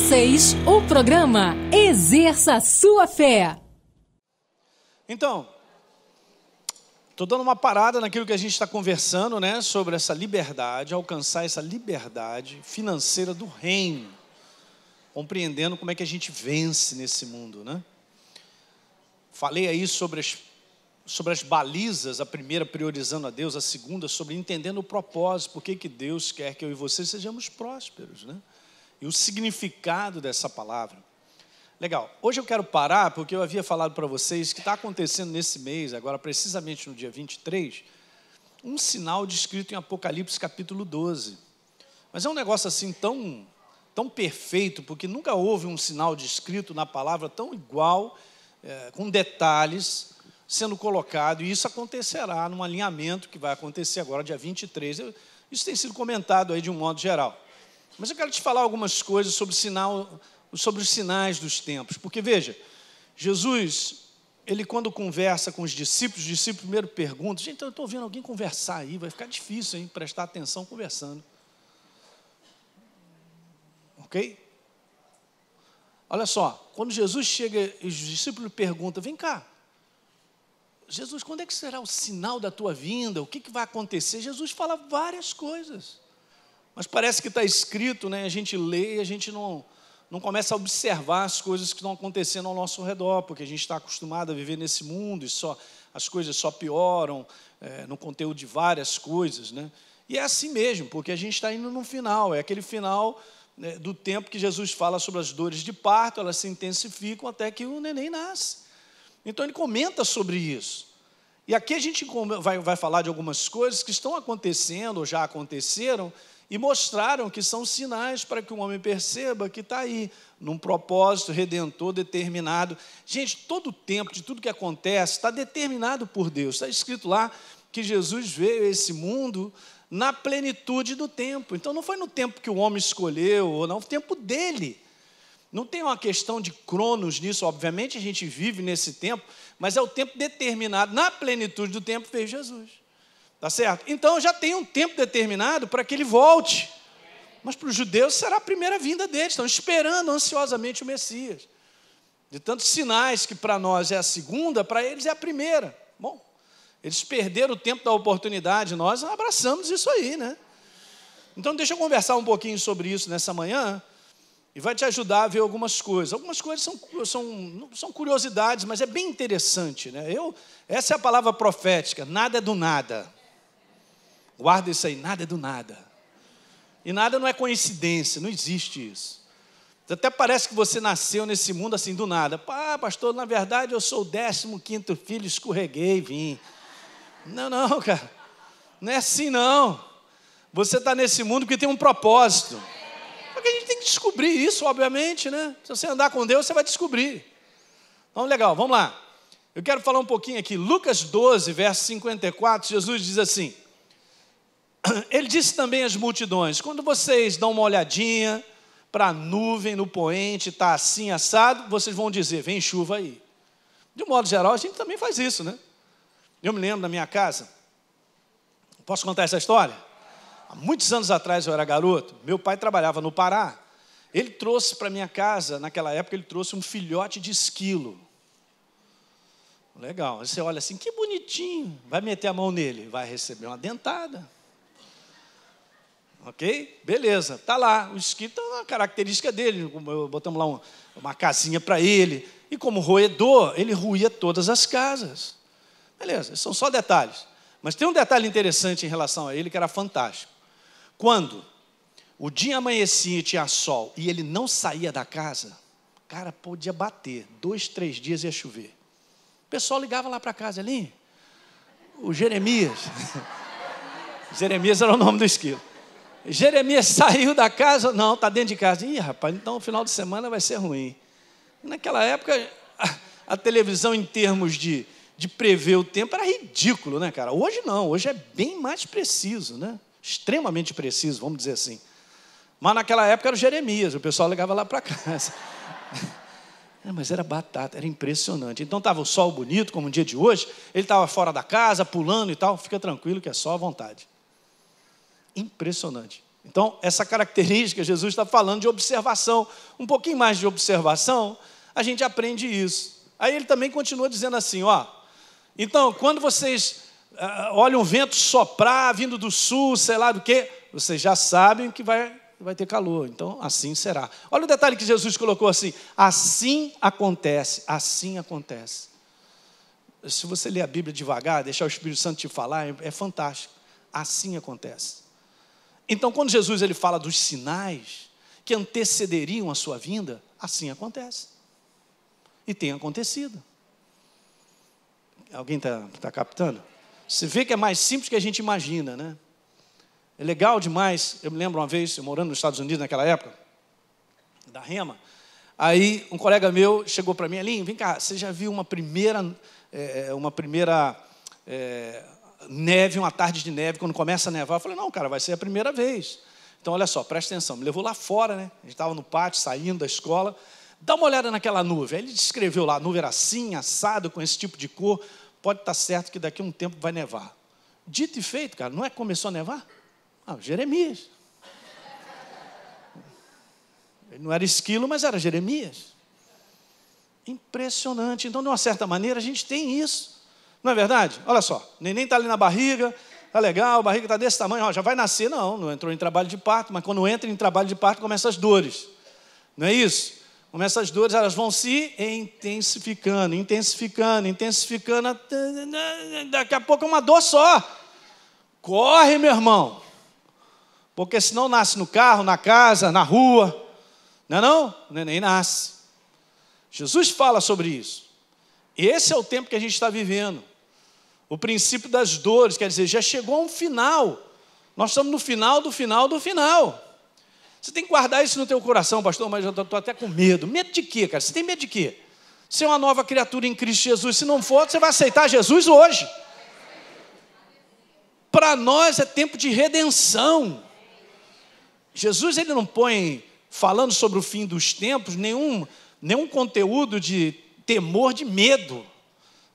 vocês o programa Exerça Sua Fé. Então, estou dando uma parada naquilo que a gente está conversando, né? Sobre essa liberdade, alcançar essa liberdade financeira do reino. Compreendendo como é que a gente vence nesse mundo, né? Falei aí sobre as balizas, a primeira priorizando a Deus, a segunda sobre entendendo o propósito, por que Deus quer que eu e você sejamos prósperos, né? E o significado dessa palavra. Legal, hoje eu quero parar, porque eu havia falado para vocês que está acontecendo nesse mês, agora precisamente no dia 23, um sinal descrito em Apocalipse capítulo 12. Mas é um negócio assim tão perfeito, porque nunca houve um sinal descrito na palavra tão igual, com detalhes, sendo colocado, e isso acontecerá num alinhamento que vai acontecer agora, dia 23. Isso tem sido comentado aí de um modo geral. Mas eu quero te falar algumas coisas sobre os sinais dos tempos. Porque, veja, Jesus, ele quando conversa com os discípulos primeiro pergunta, gente, eu estou ouvindo alguém conversar aí, vai ficar difícil, hein, prestar atenção conversando. Ok? Olha só, quando Jesus chega e os discípulos perguntam, vem cá, Jesus, quando é que será o sinal da tua vinda? O que vai acontecer? Jesus fala várias coisas. Mas parece que está escrito, né? A gente lê e a gente não começa a observar as coisas que estão acontecendo ao nosso redor, porque a gente está acostumado a viver nesse mundo e as coisas só pioram no conteúdo de várias coisas, né? E é assim mesmo, porque a gente está indo no final, é aquele final, né, do tempo que Jesus fala sobre as dores de parto, elas se intensificam até que o neném nasce. Então ele comenta sobre isso. E aqui a gente vai falar de algumas coisas que estão acontecendo ou já aconteceram, e mostraram que são sinais para que o homem perceba que está aí, num propósito redentor determinado. Gente, todo o tempo de tudo que acontece está determinado por Deus. Está escrito lá que Jesus veio a esse mundo na plenitude do tempo. Então não foi no tempo que o homem escolheu, ou não, o tempo dele. Não tem uma questão de cronos nisso, obviamente a gente vive nesse tempo, mas é o tempo determinado, na plenitude do tempo veio Jesus. Tá certo? Então já tem um tempo determinado para que ele volte. Mas para os judeus será a primeira vinda deles. Estão esperando ansiosamente o Messias. De tantos sinais que para nós é a segunda, para eles é a primeira. Bom, eles perderam o tempo da oportunidade, nós abraçamos isso aí, né? Então deixa eu conversar um pouquinho sobre isso nessa manhã e vai te ajudar a ver algumas coisas. Algumas coisas são curiosidades, mas é bem interessante, né? Essa é a palavra profética, nada é do nada. Guarda isso aí, nada é do nada. E nada não é coincidência, não existe isso. Até parece que você nasceu nesse mundo assim do nada. Pastor, na verdade eu sou o 15º filho, escorreguei e vim. Não, cara. Não é assim não. Você está nesse mundo porque tem um propósito. Porque a gente tem que descobrir isso, obviamente, né? Se você andar com Deus, você vai descobrir. Então, legal, vamos lá. Eu quero falar um pouquinho aqui. Lucas 12, verso 54, Jesus diz assim. Ele disse também às multidões, quando vocês dão uma olhadinha para a nuvem no poente, está assim, assado, vocês vão dizer, vem chuva aí. De um modo geral, a gente também faz isso, né? Eu me lembro da minha casa, posso contar essa história? Há muitos anos atrás eu era garoto, meu pai trabalhava no Pará, ele trouxe para minha casa, naquela época ele trouxe um filhote de esquilo. Legal, aí você olha assim, que bonitinho, vai meter a mão nele, vai receber uma dentada. Ok? Beleza, está lá, o esquilo é uma característica dele, botamos lá uma casinha para ele, e como roedor, ele ruía todas as casas. Beleza, são só detalhes. Mas tem um detalhe interessante em relação a ele que era fantástico. Quando o dia amanhecia e tinha sol, e ele não saía da casa, cara, podia bater, 2, 3 dias ia chover. O pessoal ligava lá para casa ali, o Jeremias, Jeremias era o nome do esquilo. Jeremias saiu da casa, não, está dentro de casa. Ih, rapaz, então o final de semana vai ser ruim. Naquela época, a televisão em termos de prever o tempo era ridículo, né, cara? Hoje não, hoje é bem mais preciso, né? Extremamente preciso, vamos dizer assim. Mas naquela época era o Jeremias, o pessoal ligava lá para casa. Mas era batata, era impressionante. Então estava o sol bonito, como um dia de hoje, ele estava fora da casa, pulando e tal, fica tranquilo que é só à vontade. Impressionante. Então, essa característica, Jesus está falando de observação. Um pouquinho mais de observação, a gente aprende isso. Aí ele também continua dizendo assim, ó. Então, quando vocês olham o vento soprar, vindo do sul, sei lá do quê, vocês já sabem que vai ter calor. Então, assim será. Olha o detalhe que Jesus colocou assim. Assim acontece, assim acontece. Se você ler a Bíblia devagar, deixar o Espírito Santo te falar, é fantástico. Assim acontece. Então, quando Jesus ele fala dos sinais que antecederiam a sua vinda, assim acontece. E tem acontecido. Alguém está captando? Você vê que é mais simples do que a gente imagina, né? É legal demais. Eu me lembro uma vez, eu morando nos Estados Unidos naquela época, da Rema, aí um colega meu chegou para mim, Elinho, vem cá, você já viu uma primeira neve, uma tarde de neve, quando começa a nevar? Eu falei, não, cara, vai ser a primeira vez. Então, olha só, presta atenção, me levou lá fora, né? A gente estava no pátio, saindo da escola, dá uma olhada naquela nuvem. Aí ele descreveu lá, a nuvem era assim, assado, com esse tipo de cor, pode estar certo que daqui a um tempo vai nevar. Dito e feito, cara, não é que começou a nevar? Jeremias. Ele não era esquilo, mas era Jeremias. Impressionante. Então, de uma certa maneira, a gente tem isso. Não é verdade? Olha só, o neném está ali na barriga, está legal, a barriga está desse tamanho, já vai nascer. Não entrou em trabalho de parto, mas quando entra em trabalho de parto, começam as dores. Não é isso? Começam as dores, elas vão se intensificando. Daqui a pouco é uma dor só. Corre, meu irmão. Porque senão nasce no carro, na casa, na rua. Não é não? O neném nasce. Jesus fala sobre isso. Esse é o tempo que a gente está vivendo. O princípio das dores, quer dizer, já chegou a um final. Nós estamos no final do final do final. Você tem que guardar isso no teu coração, pastor, mas eu estou até com medo. Medo de quê, cara? Você tem medo de quê? Você é uma nova criatura em Cristo Jesus. Se não for, você vai aceitar Jesus hoje. Para nós é tempo de redenção. Jesus ele não põe, falando sobre o fim dos tempos, nenhum conteúdo de temor, de medo,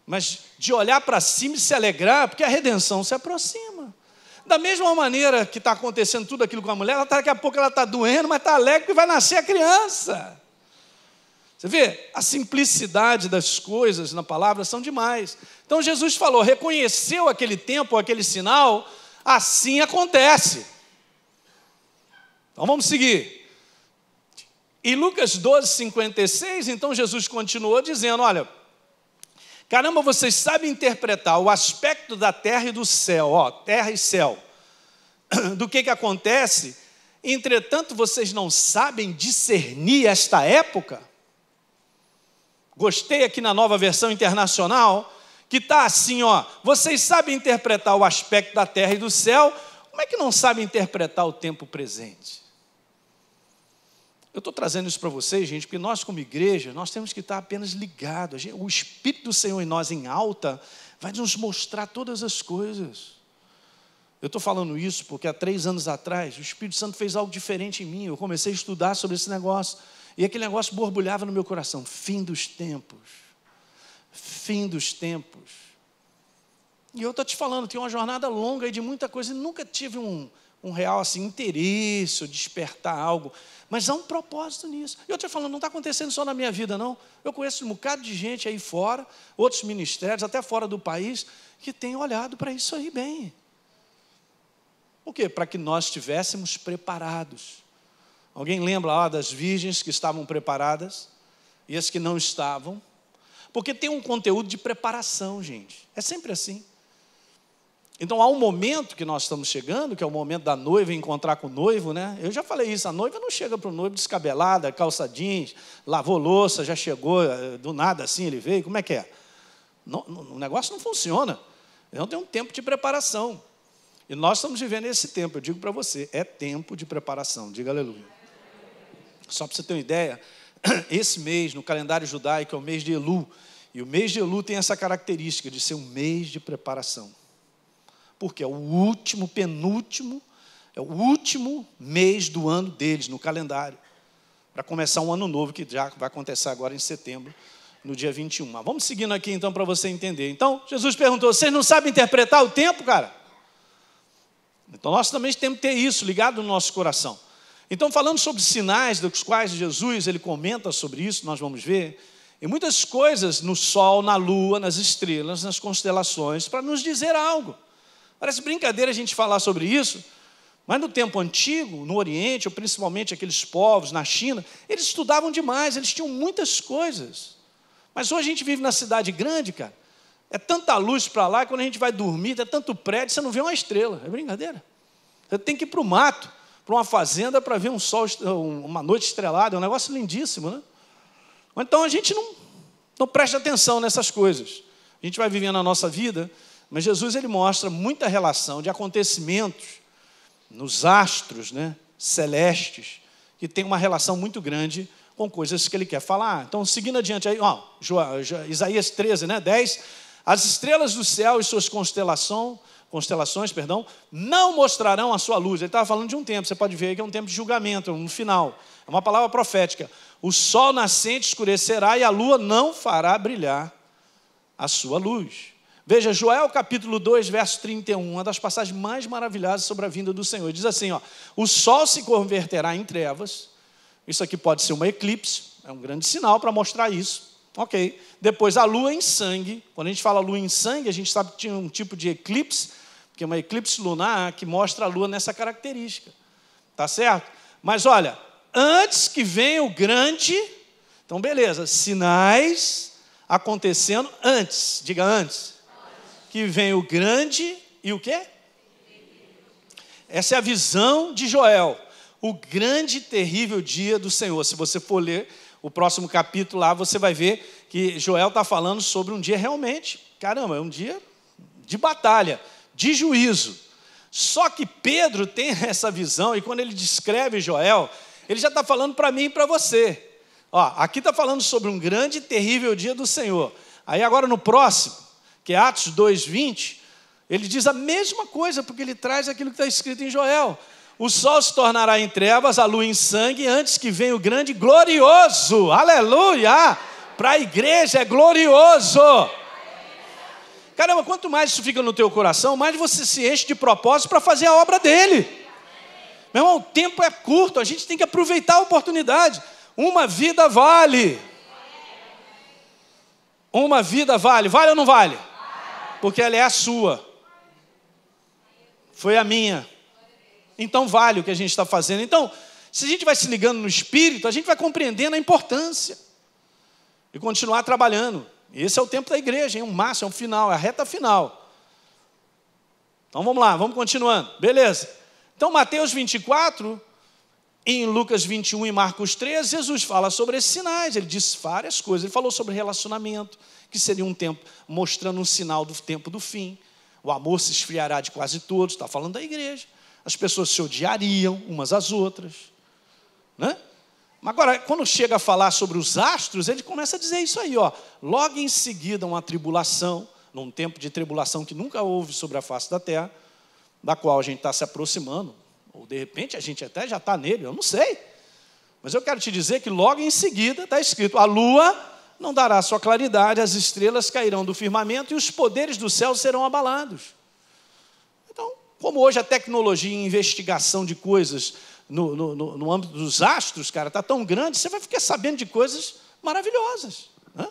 mas de olhar para cima e se alegrar, porque a redenção se aproxima. Da mesma maneira que está acontecendo tudo aquilo com a mulher, daqui a pouco ela está doendo, mas está alegre porque vai nascer a criança. Você vê? A simplicidade das coisas na palavra são demais. Então Jesus falou, reconheceu aquele tempo, aquele sinal, assim acontece. Então vamos seguir. Em Lucas 12:56, então Jesus continuou dizendo, olha, caramba, vocês sabem interpretar o aspecto da terra e do céu, terra e céu, do que acontece, entretanto vocês não sabem discernir esta época? Gostei aqui na Nova Versão Internacional, que está assim, vocês sabem interpretar o aspecto da terra e do céu, como é que não sabem interpretar o tempo presente? Eu estou trazendo isso para vocês, gente, porque nós como igreja, nós temos que estar apenas ligados. O Espírito do Senhor em nós, em alta, vai nos mostrar todas as coisas. Eu estou falando isso porque há 3 anos atrás, o Espírito Santo fez algo diferente em mim. Eu comecei a estudar sobre esse negócio. E aquele negócio borbulhava no meu coração. Fim dos tempos. Fim dos tempos. E eu estou te falando, tem uma jornada longa aí de muita coisa. E nunca tive um real assim, interesse ou despertar algo. Mas há um propósito nisso. E eu estou falando, não está acontecendo só na minha vida, não. Eu conheço um bocado de gente aí fora, outros ministérios, até fora do país, que tem olhado para isso aí bem. Por quê? Para que nós estivéssemos preparados. Alguém lembra lá das virgens que estavam preparadas e as que não estavam? Porque tem um conteúdo de preparação, gente. É sempre assim. Então, há um momento que nós estamos chegando, que é o momento da noiva encontrar com o noivo, né? Eu já falei isso, a noiva não chega para o noivo descabelada, calça jeans, lavou louça, já chegou, do nada assim ele veio, como é que é? O negócio não funciona. Então, tem um tempo de preparação. E nós estamos vivendo esse tempo, eu digo para você, é tempo de preparação, diga aleluia. Só para você ter uma ideia, esse mês, no calendário judaico, é o mês de Elu, e o mês de Elu tem essa característica de ser um mês de preparação. Porque é o último, penúltimo, é o último mês do ano deles, no calendário. Para começar um ano novo, que já vai acontecer agora em setembro, no dia 21. Mas vamos seguindo aqui então para você entender. Então, Jesus perguntou, vocês não sabem interpretar o tempo, cara? Então nós também temos que ter isso ligado no nosso coração. Então, falando sobre sinais dos quais Jesus ele comenta sobre isso, nós vamos ver, e muitas coisas no sol, na lua, nas estrelas, nas constelações, para nos dizer algo. Parece brincadeira a gente falar sobre isso, mas no tempo antigo, no Oriente, ou principalmente aqueles povos na China, eles estudavam demais, eles tinham muitas coisas. Mas hoje a gente vive na cidade grande, cara, é tanta luz para lá, e quando a gente vai dormir, é tanto prédio, você não vê uma estrela, é brincadeira. Você tem que ir para o mato, para uma fazenda, para ver um sol, uma noite estrelada, é um negócio lindíssimo, né? Então a gente não presta atenção nessas coisas. A gente vai vivendo a nossa vida, mas Jesus ele mostra muita relação de acontecimentos nos astros, né, celestes, que tem uma relação muito grande com coisas que ele quer falar. Então, seguindo adiante aí, Isaías 13, né, 10, as estrelas do céu e suas constelações, não mostrarão a sua luz. Ele estava falando de um tempo, você pode ver que é um tempo de julgamento, um final. É uma palavra profética. O sol nascente escurecerá e a lua não fará brilhar a sua luz. Veja, Joel capítulo 2, verso 31, uma das passagens mais maravilhosas sobre a vinda do Senhor. Diz assim, o sol se converterá em trevas. Isso aqui pode ser uma eclipse, é um grande sinal para mostrar isso. Ok. Depois a lua em sangue. Quando a gente fala lua em sangue, a gente sabe que tinha um tipo de eclipse, que é uma eclipse lunar que mostra a lua nessa característica. Tá certo? Mas olha, antes que venha o grande, então beleza, sinais acontecendo antes, diga antes, que venha o grande e o quê? Essa é a visão de Joel, o grande e terrível dia do Senhor. Se você for ler o próximo capítulo lá, você vai ver que Joel está falando sobre um dia realmente, caramba, é um dia de batalha, de juízo. Só que Pedro tem essa visão, e quando ele descreve Joel, ele já está falando para mim e para você. Aqui está falando sobre um grande e terrível dia do Senhor. Aí agora no próximo, que é Atos 2:20, ele diz a mesma coisa, porque ele traz aquilo que está escrito em Joel. O sol se tornará em trevas, a lua em sangue, antes que venha o grande glorioso. Aleluia! Para a igreja é glorioso. Caramba, quanto mais isso fica no teu coração, mais você se enche de propósito para fazer a obra dele. Meu irmão, o tempo é curto, a gente tem que aproveitar a oportunidade. Uma vida vale. Uma vida vale. Vale ou não vale? Porque ela é a sua. Foi a minha. Então vale o que a gente está fazendo. Então, se a gente vai se ligando no Espírito, a gente vai compreendendo a importância e continuar trabalhando. Esse é o tempo da igreja, é um máximo, é um final, é a reta final. Então vamos lá, vamos continuando. Beleza. Então Mateus 24, em Lucas 21 e Marcos 13, Jesus fala sobre esses sinais. Ele disse várias coisas. Ele falou sobre relacionamento, que seria um tempo mostrando um sinal do tempo do fim. O amor se esfriará de quase todos. Está falando da igreja. As pessoas se odiariam umas às outras, né? Agora, quando chega a falar sobre os astros, ele começa a dizer isso aí, logo em seguida uma tribulação, num tempo de tribulação que nunca houve sobre a face da terra, da qual a gente está se aproximando, ou de repente a gente até já está nele, eu não sei. Mas eu quero te dizer que logo em seguida está escrito, a lua não dará sua claridade, as estrelas cairão do firmamento e os poderes do céu serão abalados. Então, como hoje a tecnologia e investigação de coisas no âmbito dos astros, cara, está tão grande, você vai ficar sabendo de coisas maravilhosas, né?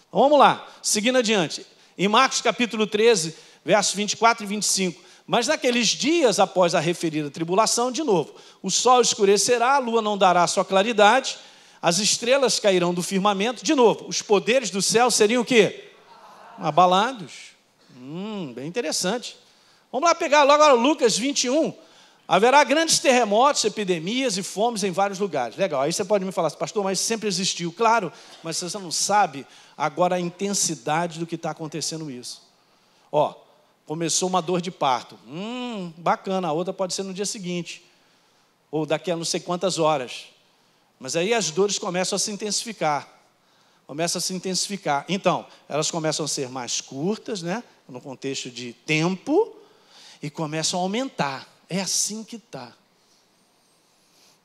Então, vamos lá, seguindo adiante. Em Marcos capítulo 13, versos 24 e 25. Mas naqueles dias, após a referida tribulação, de novo, o sol escurecerá, a lua não dará sua claridade, as estrelas cairão do firmamento, de novo, os poderes do céu seriam o quê? Abalados. Bem interessante. Vamos lá pegar logo agora Lucas 21. Haverá grandes terremotos, epidemias e fomes em vários lugares. Legal, aí você pode me falar, pastor, mas sempre existiu. Claro, mas você não sabe agora a intensidade do que está acontecendo isso. Começou uma dor de parto. Bacana, a outra pode ser no dia seguinte. Ou daqui a não sei quantas horas. Mas aí as dores começam a se intensificar. Então, elas começam a ser mais curtas, né? No contexto de tempo, e começam a aumentar. É assim que está.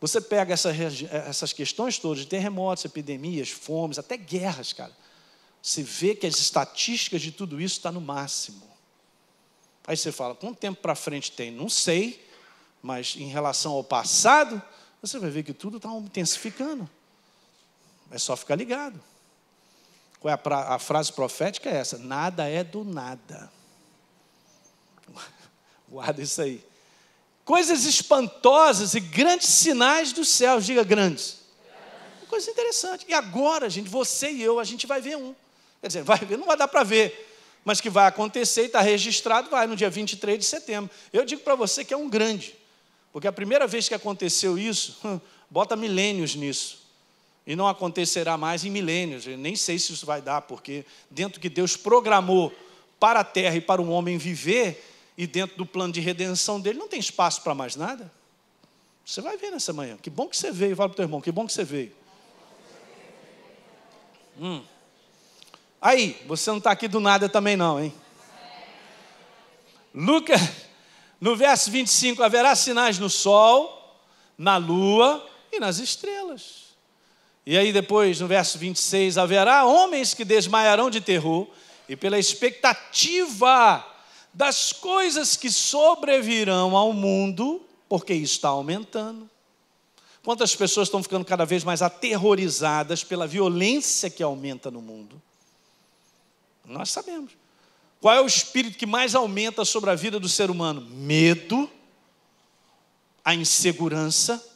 Você pega essas questões todas de terremotos, epidemias, fomes, até guerras, cara. Você vê que as estatísticas de tudo isso estão no máximo. Aí você fala, quanto tempo para frente tem? Não sei, mas em relação ao passado, você vai ver que tudo está intensificando. É só ficar ligado. Qual é a frase profética? É essa: nada é do nada. Guarda isso aí. Coisas espantosas e grandes sinais dos céus. Diga grandes. Coisa interessante. E agora, gente, você e eu, a gente vai ver um. Quer dizer, vai ver, não vai dar para ver. Mas que vai acontecer e está registrado, vai no dia 23 de setembro. Eu digo para você que é um grande. Porque a primeira vez que aconteceu isso, bota milênios nisso. E não acontecerá mais em milênios. Eu nem sei se isso vai dar, porque dentro que Deus programou para a terra e para o homem viver, e dentro do plano de redenção dele, não tem espaço para mais nada. Você vai ver nessa manhã. Que bom que você veio. Fala para o teu irmão, que bom que você veio. Aí, você não está aqui do nada também não, hein? Lucas, no verso 25, haverá sinais no sol, na lua e nas estrelas. E aí depois, no verso 26, haverá homens que desmaiarão de terror e pela expectativa das coisas que sobrevirão ao mundo, porque isso está aumentando. Quantas pessoas estão ficando cada vez mais aterrorizadas pela violência que aumenta no mundo? Nós sabemos. Qual é o espírito que mais aumenta sobre a vida do ser humano? Medo, a insegurança,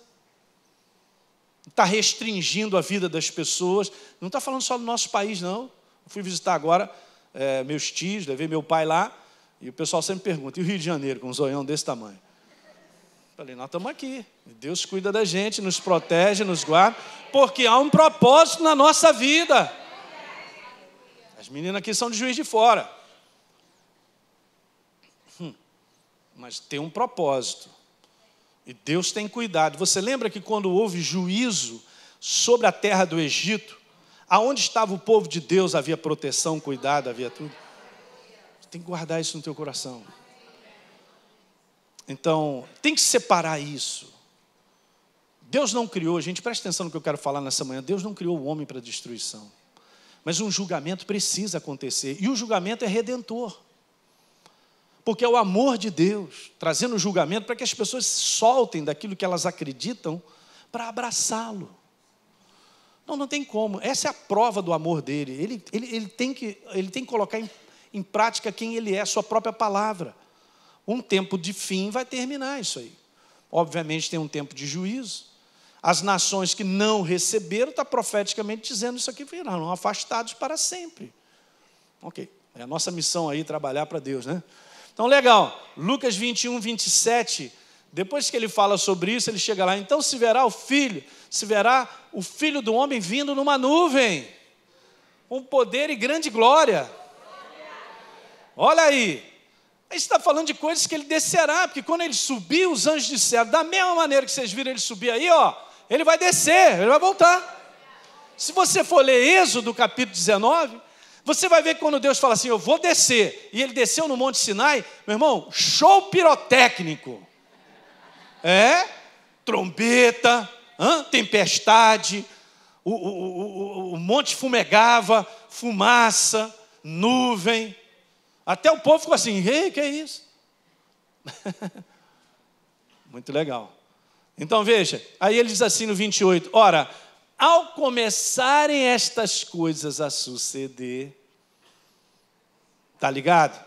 está restringindo a vida das pessoas. Não está falando só do nosso país, não. Eu fui visitar agora meus tios, levei meu pai lá, e o pessoal sempre pergunta, e o Rio de Janeiro, com um zoião desse tamanho? Falei, nós estamos aqui. Deus cuida da gente, nos protege, nos guarda, porque há um propósito na nossa vida. As meninas aqui são de Juiz de Fora. Mas tem um propósito. E Deus tem cuidado. Você lembra que quando houve juízo sobre a terra do Egito, aonde estava o povo de Deus, havia proteção, cuidado, havia tudo? Você tem que guardar isso no teu coração. Então, tem que separar isso. Deus não criou, gente, presta atenção no que eu quero falar nessa manhã. Deus não criou o homem para destruição. Mas um julgamento precisa acontecer. E o julgamento é redentor. Porque é o amor de Deus trazendo o julgamento para que as pessoas se soltem daquilo que elas acreditam para abraçá-lo. Não tem como. Essa é a prova do amor dele. Ele tem que colocar em prática quem ele é, a sua própria palavra. Um tempo de fim vai terminar isso aí. Obviamente tem um tempo de juízo. As nações que não receberam, está profeticamente dizendo isso aqui, virão afastados para sempre. Ok, é a nossa missão aí, trabalhar para Deus, né? Então, legal, Lucas 21, 27, depois que ele fala sobre isso, ele chega lá, então se verá o filho do homem vindo numa nuvem, com poder e grande glória. Olha aí, a gente está falando de coisas que ele descerá, porque quando ele subir, os anjos disseram, da mesma maneira que vocês viram ele subir aí, ó, ele vai descer, ele vai voltar. Se você for ler Êxodo, capítulo 19, você vai ver que quando Deus fala assim, eu vou descer, e ele desceu no Monte Sinai, meu irmão, show pirotécnico. Trombeta, tempestade, o monte fumegava, fumaça, nuvem. Até o povo ficou assim, ei, que é isso? Muito legal. Então veja, aí ele diz assim no 28, ora, ao começarem estas coisas a suceder, está ligado?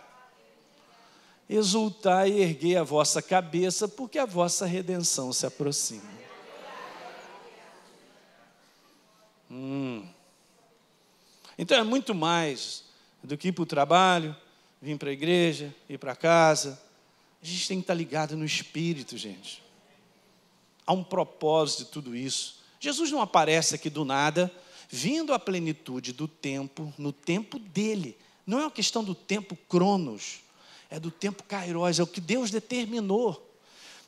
Exultai e erguei a vossa cabeça, porque a vossa redenção se aproxima. Então é muito mais do que ir para o trabalho, vir para a igreja, ir para casa. A gente tem que estar ligado no Espírito, gente. Há um propósito de tudo isso. Jesus não aparece aqui do nada, vindo à plenitude do tempo, no tempo dele. Não é uma questão do tempo cronos, é do tempo kairos, é o que Deus determinou.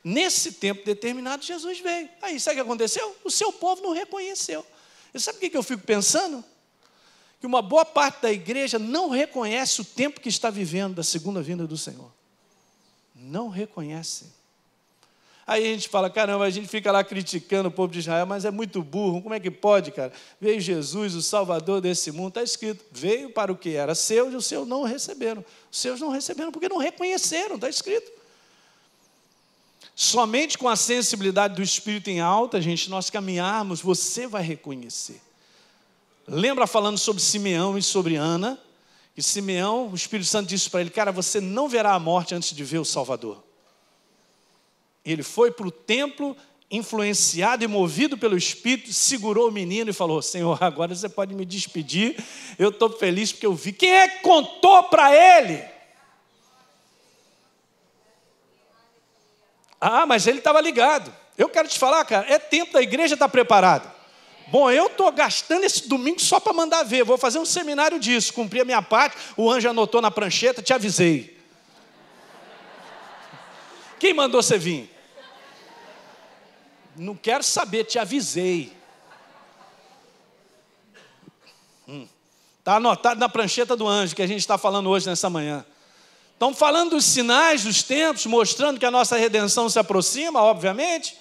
Nesse tempo determinado, Jesus veio. Aí, sabe o que aconteceu? O seu povo não reconheceu. E sabe o que eu fico pensando? Que uma boa parte da igreja não reconhece o tempo que está vivendo da segunda vinda do Senhor. Não reconhece. Aí a gente fala, caramba, a gente fica lá criticando o povo de Israel, mas é muito burro, como é que pode, cara? Veio Jesus, o Salvador desse mundo, está escrito, veio para o que era seu e os seus não receberam. Os seus não receberam porque não reconheceram, está escrito. Somente com a sensibilidade do Espírito em alta, gente, nós caminharmos, você vai reconhecer. Lembra falando sobre Simeão e sobre Ana? Que Simeão, o Espírito Santo disse para ele, cara, você não verá a morte antes de ver o Salvador. Ele foi para o templo, influenciado e movido pelo Espírito, segurou o menino e falou, Senhor, agora você pode me despedir, eu estou feliz porque eu vi. Quem é que contou para ele? Ah, mas ele estava ligado. Eu quero te falar, cara, é tempo da igreja estar preparada. Bom, eu estou gastando esse domingo só para mandar ver, vou fazer um seminário disso, cumpri a minha parte, o anjo anotou na prancheta, te avisei. Quem mandou você vir? Não quero saber, te avisei. Está anotado na prancheta do anjo que a gente está falando hoje nessa manhã. Estamos falando dos sinais dos tempos, mostrando que a nossa redenção se aproxima, obviamente.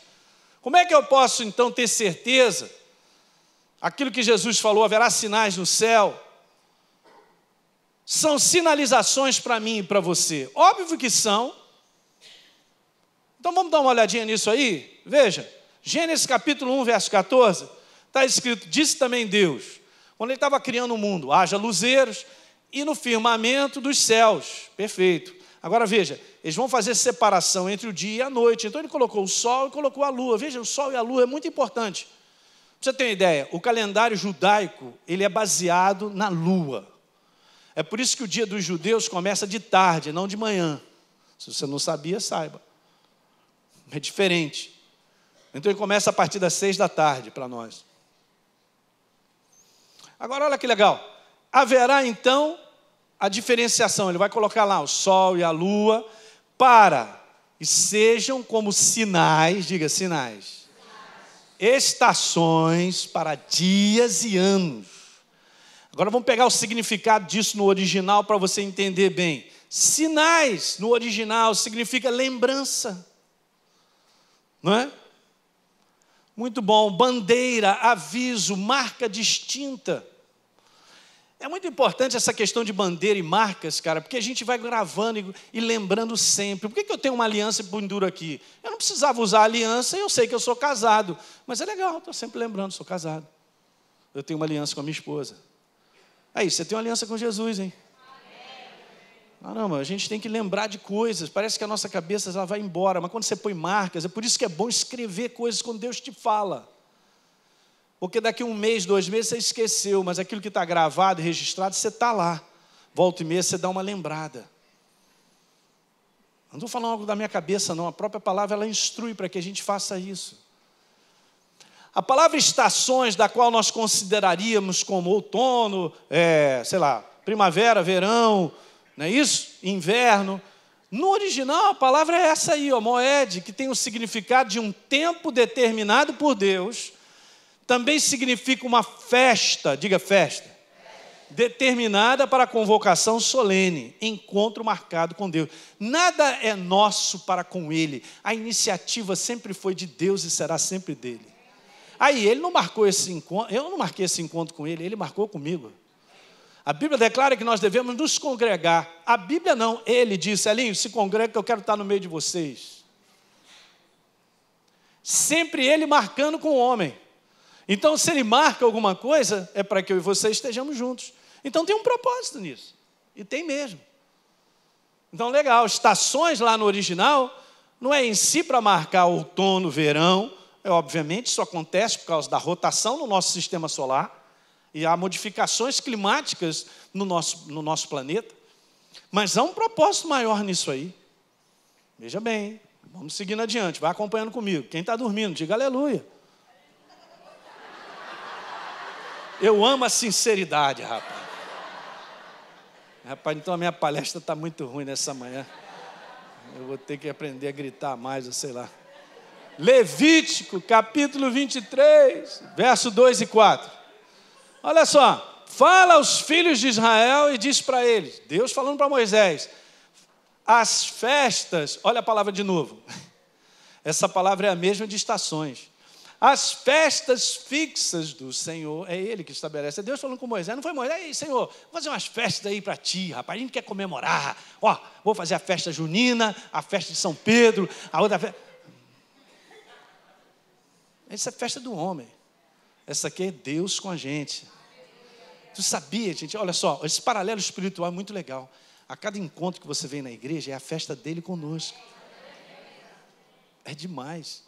Como é que eu posso então ter certeza? Aquilo que Jesus falou, haverá sinais no céu. São sinalizações para mim e para você. Óbvio que são. Então vamos dar uma olhadinha nisso aí? Veja. Gênesis capítulo 1, verso 14, está escrito, disse também Deus, quando ele estava criando o mundo, haja luzeiros e no firmamento dos céus, perfeito. Agora veja, eles vão fazer separação entre o dia e a noite, então ele colocou o sol e colocou a lua, veja, o sol e a lua é muito importante. Pra você ter uma ideia, o calendário judaico, ele é baseado na lua. É por isso que o dia dos judeus começa de tarde, não de manhã. Se você não sabia, saiba. É diferente. Então ele começa a partir das 6 da tarde para nós. Agora olha que legal. Haverá então a diferenciação. Ele vai colocar lá o sol e a lua para e sejam como sinais, diga sinais, estações para dias e anos. Agora vamos pegar o significado disso no original para você entender bem. Sinais no original significa lembrança. Não é? Muito bom, bandeira, aviso, marca distinta. É muito importante essa questão de bandeira e marcas, cara, porque a gente vai gravando e lembrando sempre. Por que eu tenho uma aliança e penduro aqui? Eu não precisava usar aliança, eu sei que eu sou casado. Mas é legal, estou sempre lembrando, sou casado. Eu tenho uma aliança com a minha esposa. Aí, você tem uma aliança com Jesus, hein? Caramba, a gente tem que lembrar de coisas, parece que a nossa cabeça ela vai embora, mas quando você põe marcas, é por isso que é bom escrever coisas quando Deus te fala. Porque daqui 1 mês, 2 meses você esqueceu, mas aquilo que está gravado e registrado, você está lá. Volta e meia, você dá uma lembrada. Não estou falando algo da minha cabeça, não. A própria palavra, ela instrui para que a gente faça isso. A palavra estações, da qual nós consideraríamos como outono, primavera, verão, não é isso? Inverno. No original, a palavra é essa aí, moed, que tem o significado de um tempo determinado por Deus. Também significa uma festa, diga festa, determinada para convocação solene, encontro marcado com Deus. Nada é nosso para com Ele. A iniciativa sempre foi de Deus e será sempre dele. Aí, ele não marcou esse encontro, eu não marquei esse encontro com ele, ele marcou comigo. A Bíblia declara que nós devemos nos congregar. A Bíblia não, ele disse, Elinho, se congrega que eu quero estar no meio de vocês. Sempre ele marcando com o homem. Então, se ele marca alguma coisa, é para que eu e você estejamos juntos. Então, tem um propósito nisso. E tem mesmo. Então, legal, estações lá no original, não é em si para marcar outono, verão. Obviamente, isso acontece por causa da rotação no nosso sistema solar. E há modificações climáticas no nosso planeta. Mas há um propósito maior nisso aí. Veja bem, vamos seguindo adiante, vai acompanhando comigo. Quem está dormindo, diga aleluia. Eu amo a sinceridade, rapaz. Rapaz, então a minha palestra está muito ruim nessa manhã. Eu vou ter que aprender a gritar mais, ou sei lá. Levítico, capítulo 23, verso 2 e 4. Olha só, fala aos filhos de Israel e diz para eles, Deus falando para Moisés, as festas, olha a palavra de novo, Essa palavra é a mesma de estações. As festas fixas do Senhor, é Ele que estabelece. É Deus falando com Moisés, não foi Moisés? Ei, Senhor, vou fazer umas festas aí para ti, rapaz, a gente quer comemorar. Ó, vou fazer a festa junina, a festa de São Pedro, a outra festa. Essa é a festa do homem. Essa aqui é Deus com a gente. Tu sabia, gente? Olha só, esse paralelo espiritual é muito legal. A cada encontro que você vem na igreja é a festa dele conosco. É demais.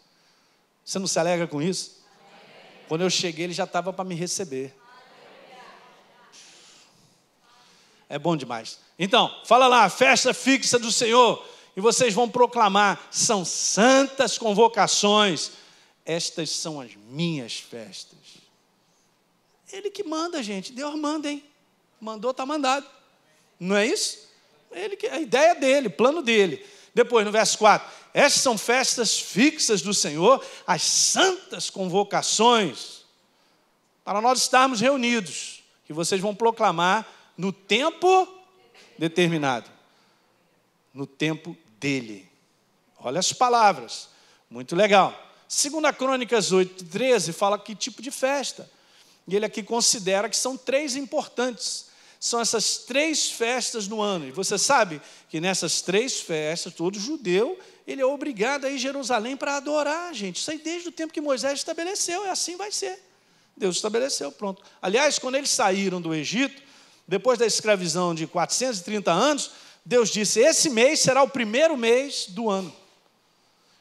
Você não se alegra com isso? Quando eu cheguei, ele já estava para me receber. É bom demais. Então, fala lá, a festa fixa do Senhor. E vocês vão proclamar, são santas convocações. Estas são as minhas festas. Ele que manda, gente. Deus manda, hein? Mandou, está mandado. Não é isso? A ideia dele, plano dele. Depois, no verso 4. Estas são festas fixas do Senhor, as santas convocações, para nós estarmos reunidos, que vocês vão proclamar no tempo determinado. No tempo dele. Olha as palavras. Muito legal. 2 Crônicas 8:13 fala que tipo de festa. E ele aqui considera que são 3 importantes. São essas 3 festas no ano. E você sabe que nessas 3 festas, todo judeu, ele é obrigado a ir a Jerusalém para adorar, gente. Isso aí desde o tempo que Moisés estabeleceu, e assim vai ser. Deus estabeleceu, pronto. Aliás, quando eles saíram do Egito, depois da escravidão de 430 anos, Deus disse, esse mês será o primeiro mês do ano.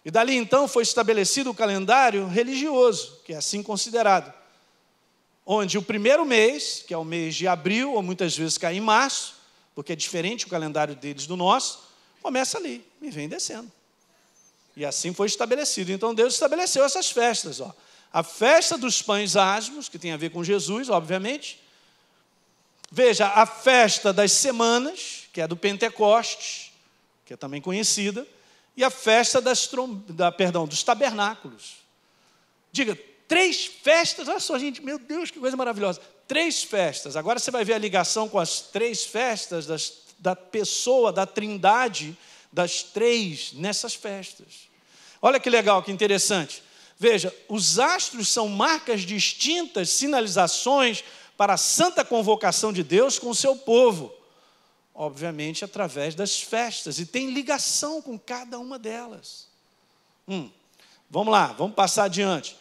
E dali então foi estabelecido o calendário religioso, que é assim considerado. Onde o primeiro mês, que é o mês de abril, ou muitas vezes cai em março, porque é diferente o calendário deles do nosso, começa ali e vem descendo. E assim foi estabelecido. Então Deus estabeleceu essas festas. Ó. A festa dos pães asmos, que tem a ver com Jesus, obviamente. Veja, a festa das semanas, que é do Pentecostes, que é também conhecida. E a festa dos tabernáculos. Diga, 3 festas, olha só, gente, meu Deus, que coisa maravilhosa. 3 festas. Agora você vai ver a ligação com as 3 festas da pessoa, da trindade, das 3 nessas festas. Olha que legal, que interessante. Veja, os astros são marcas distintas, sinalizações para a santa convocação de Deus com o seu povo. Obviamente, através das festas. E tem ligação com cada uma delas. Vamos lá, vamos passar adiante.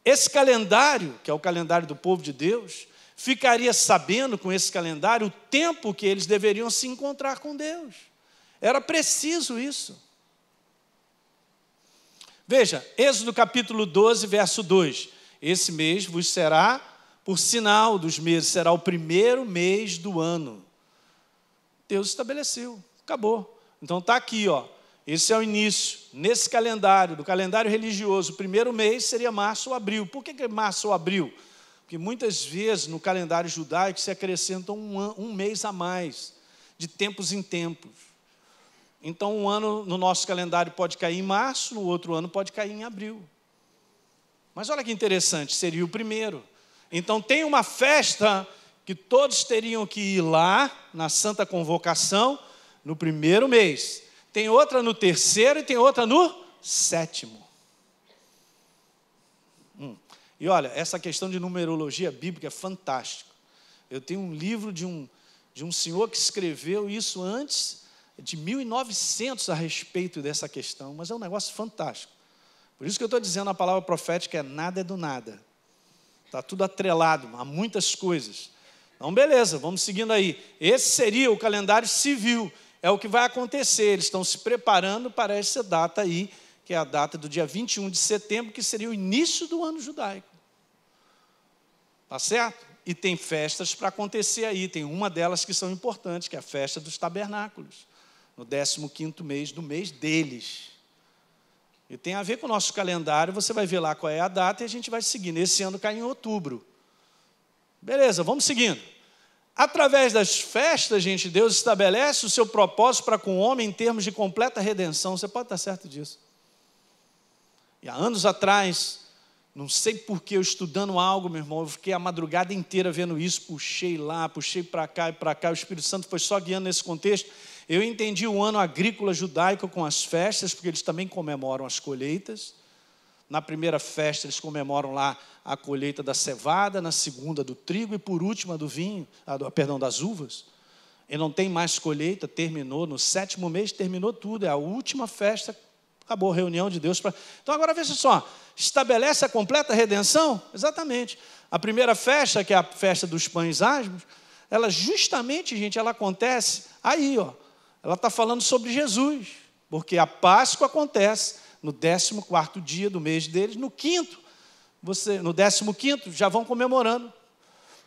Esse calendário, que é o calendário do povo de Deus, ficaria sabendo com esse calendário o tempo que eles deveriam se encontrar com Deus. Era preciso isso. Veja, Êxodo capítulo 12, verso 2. Esse mês vos será por sinal dos meses, será o primeiro mês do ano. Deus estabeleceu, acabou. Então está aqui, ó. Esse é o início, nesse calendário, do calendário religioso, o primeiro mês seria março ou abril. Por que março ou abril? Porque muitas vezes no calendário judaico se acrescenta um mês a mais, de tempos em tempos. Então um ano no nosso calendário pode cair em março, no outro ano pode cair em abril. Mas olha que interessante, seria o primeiro. Então tem uma festa que todos teriam que ir lá, na Santa Convocação, no primeiro mês. Tem outra no terceiro e tem outra no 7º. E olha, essa questão de numerologia bíblica é fantástica. Eu tenho um livro de um senhor que escreveu isso antes de 1900 a respeito dessa questão, mas é um negócio fantástico. Por isso que eu estou dizendo a palavra profética é nada é do nada. Está tudo atrelado a muitas coisas. Então, beleza, vamos seguindo aí. Esse seria o calendário civil. É o que vai acontecer, eles estão se preparando para essa data aí, que é a data do dia 21 de setembro, que seria o início do ano judaico. Tá certo? E tem festas para acontecer aí, tem uma delas que são importantes, que é a festa dos tabernáculos, no 15º mês do mês deles. E tem a ver com o nosso calendário, você vai ver lá qual é a data e a gente vai seguindo. Esse ano cai em outubro. Beleza, vamos seguindo. Através das festas, gente, Deus estabelece o seu propósito para com o homem em termos de completa redenção. Você pode estar certo disso. E há anos atrás, Não sei porque eu estudando algo, meu irmão, eu fiquei a madrugada inteira vendo isso, puxei lá, puxei para cá e para cá, o Espírito Santo foi só guiando nesse contexto. Eu entendi o ano agrícola judaico com as festas, porque eles também comemoram as colheitas. Na primeira festa eles comemoram lá a colheita da cevada, na segunda do trigo e por última do vinho, das uvas. E não tem mais colheita, terminou, no 7º mês terminou tudo, é a última festa, acabou a reunião de Deus. Então agora veja só, estabelece a completa redenção? Exatamente. A primeira festa, que é a festa dos pães asmos, ela justamente, gente, ela acontece aí, ó. Ela está falando sobre Jesus, porque a Páscoa acontece no 14º dia do mês deles, no 5º, no 15º, já vão comemorando.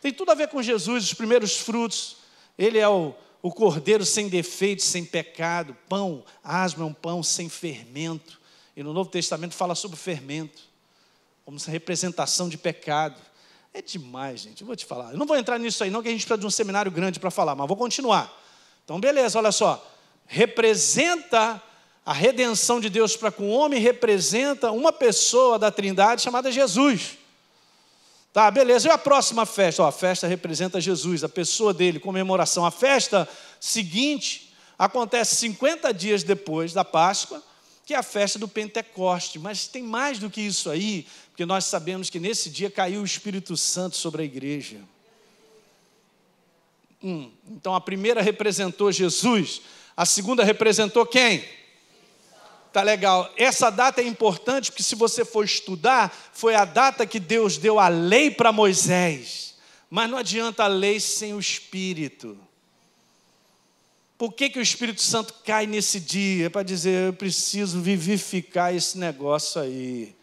Tem tudo a ver com Jesus, os primeiros frutos. Ele é o cordeiro sem defeito, sem pecado. Pão, asmo é um pão sem fermento. E no Novo Testamento fala sobre fermento, como essa representação de pecado. É demais, gente, eu vou te falar. Eu não vou entrar nisso aí não, que a gente precisa de um seminário grande para falar, mas vou continuar. Então, beleza, olha só. Representa a redenção de Deus para com o homem, representa uma pessoa da Trindade chamada Jesus. Tá, beleza. E a próxima festa? Ó, a festa representa Jesus, a pessoa dele, comemoração. A festa seguinte acontece 50 dias depois da Páscoa, que é a festa do Pentecoste. Mas tem mais do que isso aí, porque nós sabemos que nesse dia caiu o Espírito Santo sobre a igreja. Então a primeira representou Jesus, a segunda representou quem? Tá legal. Essa data é importante porque se você for estudar, foi a data que Deus deu a lei para Moisés. Mas não adianta a lei sem o Espírito. Por que o Espírito Santo cai nesse dia? É para dizer, eu preciso vivificar esse negócio aí.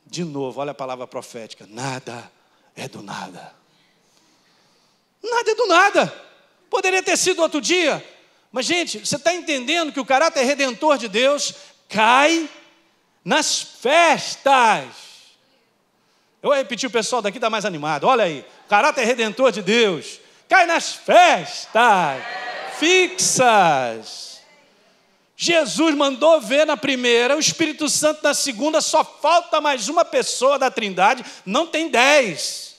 De novo, olha a palavra profética. Nada é do nada. Nada é do nada. Poderia ter sido outro dia. Mas, gente, você está entendendo que o caráter redentor de Deus cai nas festas. Eu vou repetir, o pessoal daqui está mais animado. Olha aí, o caráter redentor de Deus cai nas festas fixas. Jesus mandou ver na primeira, o Espírito Santo na segunda, só falta mais uma pessoa da Trindade, não tem 10.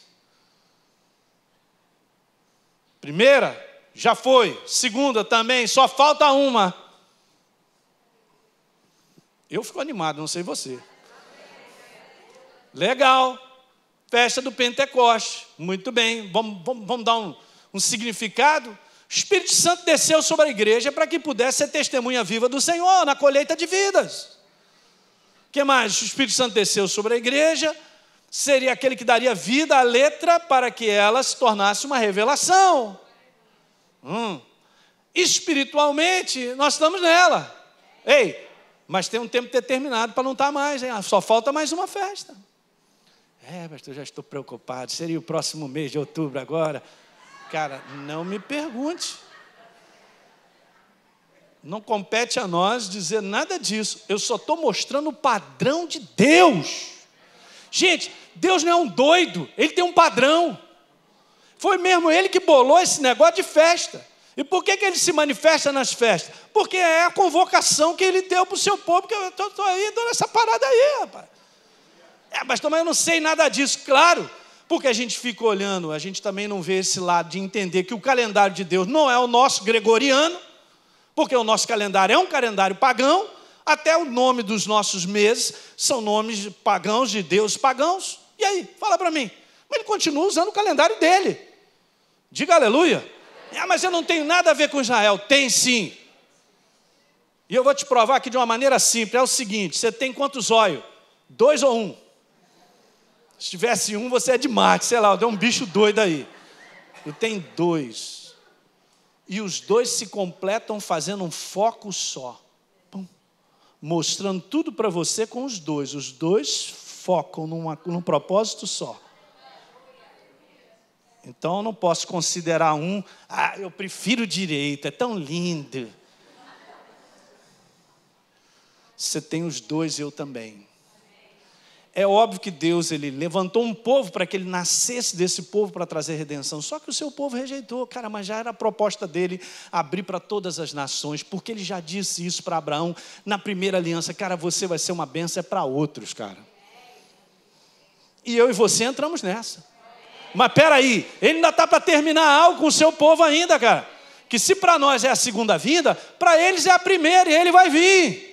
Primeira, já foi. Segunda também, só falta uma. Eu fico animado, não sei você. Legal. Festa do Pentecoste. Muito bem. Vamos dar um significado. O Espírito Santo desceu sobre a igreja para que pudesse ser testemunha viva do Senhor na colheita de vidas. O que mais? O Espírito Santo desceu sobre a igreja, seria aquele que daria vida à letra para que ela se tornasse uma revelação. Espiritualmente, nós estamos nela. Ei, mas tem um tempo determinado para não estar mais, hein? Só falta mais uma festa. Pastor, já estou preocupado. Seria o próximo mês de outubro agora. Cara, não me pergunte. Não compete a nós dizer nada disso. Eu só estou mostrando o padrão de Deus. Gente, Deus não é um doido. Ele tem um padrão. Foi mesmo ele que bolou esse negócio de festa. E por que ele se manifesta nas festas? Porque é a convocação que ele deu para o seu povo, que eu estou aí dando essa parada aí, rapaz. Mas também eu não sei nada disso, claro, porque a gente fica olhando, a gente também não vê esse lado de entender que o calendário de Deus não é o nosso gregoriano, porque o nosso calendário é um calendário pagão, até o nome dos nossos meses são nomes pagãos, de deuses pagãos. E aí, fala para mim, mas ele continua usando o calendário dele. Diga aleluia. Mas eu não tenho nada a ver com Israel. Tem sim. E eu vou te provar aqui de uma maneira simples. É o seguinte, você tem quantos olhos? 2 ou 1? Se tivesse 1, você é de Marte, sei lá, deu um bicho doido aí. Eu tenho 2. E os 2 se completam fazendo um foco só. Mostrando tudo para você com os 2. Os 2 focam num propósito só. Então eu não posso considerar um, eu prefiro o direito, é tão lindo. Você tem os 2, eu também. É óbvio que Deus ele levantou um povo para que ele nascesse desse povo para trazer redenção. Só que o seu povo rejeitou, cara, mas já era a proposta dele abrir para todas as nações, porque ele já disse isso para Abraão na primeira aliança, cara, você vai ser uma bênção, é para outros, cara. E eu e você entramos nessa. Mas peraí, ele ainda está para terminar algo com o seu povo ainda, cara. Que se para nós é a segunda vinda, para eles é a primeira e ele vai vir.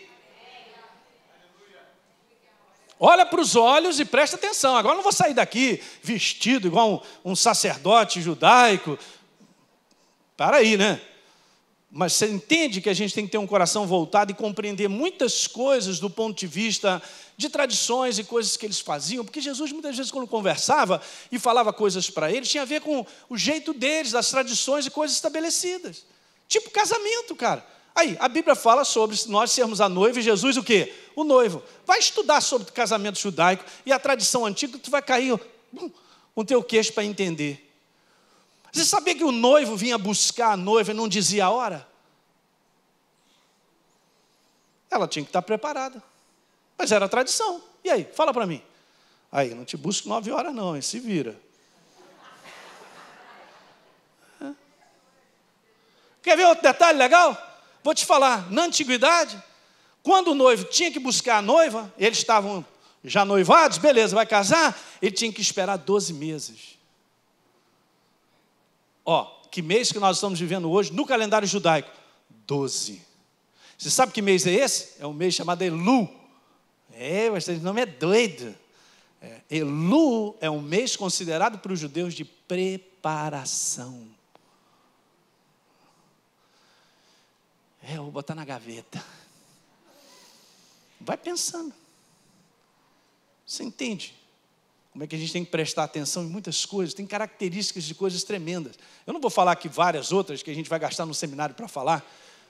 Olha para os olhos e presta atenção. Agora eu não vou sair daqui vestido igual um sacerdote judaico. Para aí, né? Mas você entende que a gente tem que ter um coração voltado e compreender muitas coisas do ponto de vista de tradições e coisas que eles faziam, porque Jesus muitas vezes quando conversava e falava coisas para eles, tinha a ver com o jeito deles, as tradições e coisas estabelecidas. Tipo casamento, cara. Aí, a Bíblia fala sobre nós sermos a noiva e Jesus o quê? O noivo. Vai estudar sobre o casamento judaico e a tradição antiga, tu vai cair com o teu queixo para entender. Você sabia que o noivo vinha buscar a noiva e não dizia a hora? Ela tinha que estar preparada. Mas era a tradição. E aí, fala para mim. Aí, não te busco 9 horas não, hein? Se vira. Quer ver outro detalhe legal? Vou te falar, na antiguidade, quando o noivo tinha que buscar a noiva, eles estavam já noivados, beleza, vai casar, ele tinha que esperar 12 meses. Ó, que mês que nós estamos vivendo hoje no calendário judaico? 12. Você sabe que mês é esse? É um mês chamado Elu. Mas esse nome é doido. Elu é um mês considerado para os judeus de preparação. Eu vou botar na gaveta. Vai pensando. Você entende? Como é que a gente tem que prestar atenção em muitas coisas, tem características de coisas tremendas. Eu não vou falar aqui várias outras que a gente vai gastar no seminário para falar,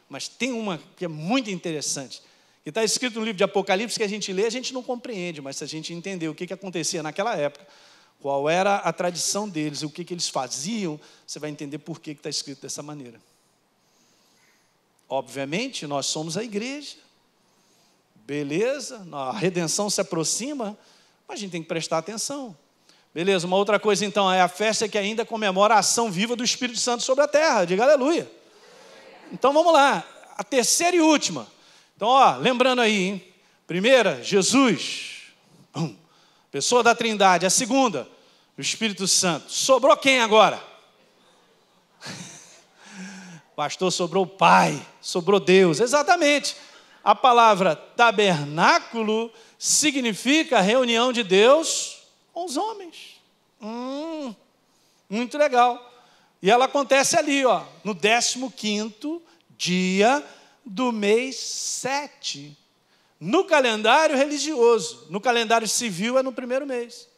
mas tem uma que é muito interessante, que está escrito no livro de Apocalipse, que a gente lê, a gente não compreende, mas se a gente entender o que acontecia naquela época, qual era a tradição deles, o que eles faziam, você vai entender por que está escrito dessa maneira. Obviamente, nós somos a igreja, beleza, a redenção se aproxima, mas a gente tem que prestar atenção. Beleza, uma outra coisa então, é a festa que ainda comemora a ação viva do Espírito Santo sobre a terra, diga aleluia. Então vamos lá, a terceira e última. Então, lembrando aí, hein? Primeira, Jesus, pessoa da Trindade. A segunda, o Espírito Santo. Sobrou quem agora? Pastor, sobrou o Pai, sobrou Deus. Exatamente. A palavra tabernáculo significa reunião de Deus com os homens. Muito legal. E ela acontece ali, no 15º dia do mês 7. No calendário religioso. No calendário civil é no primeiro mês.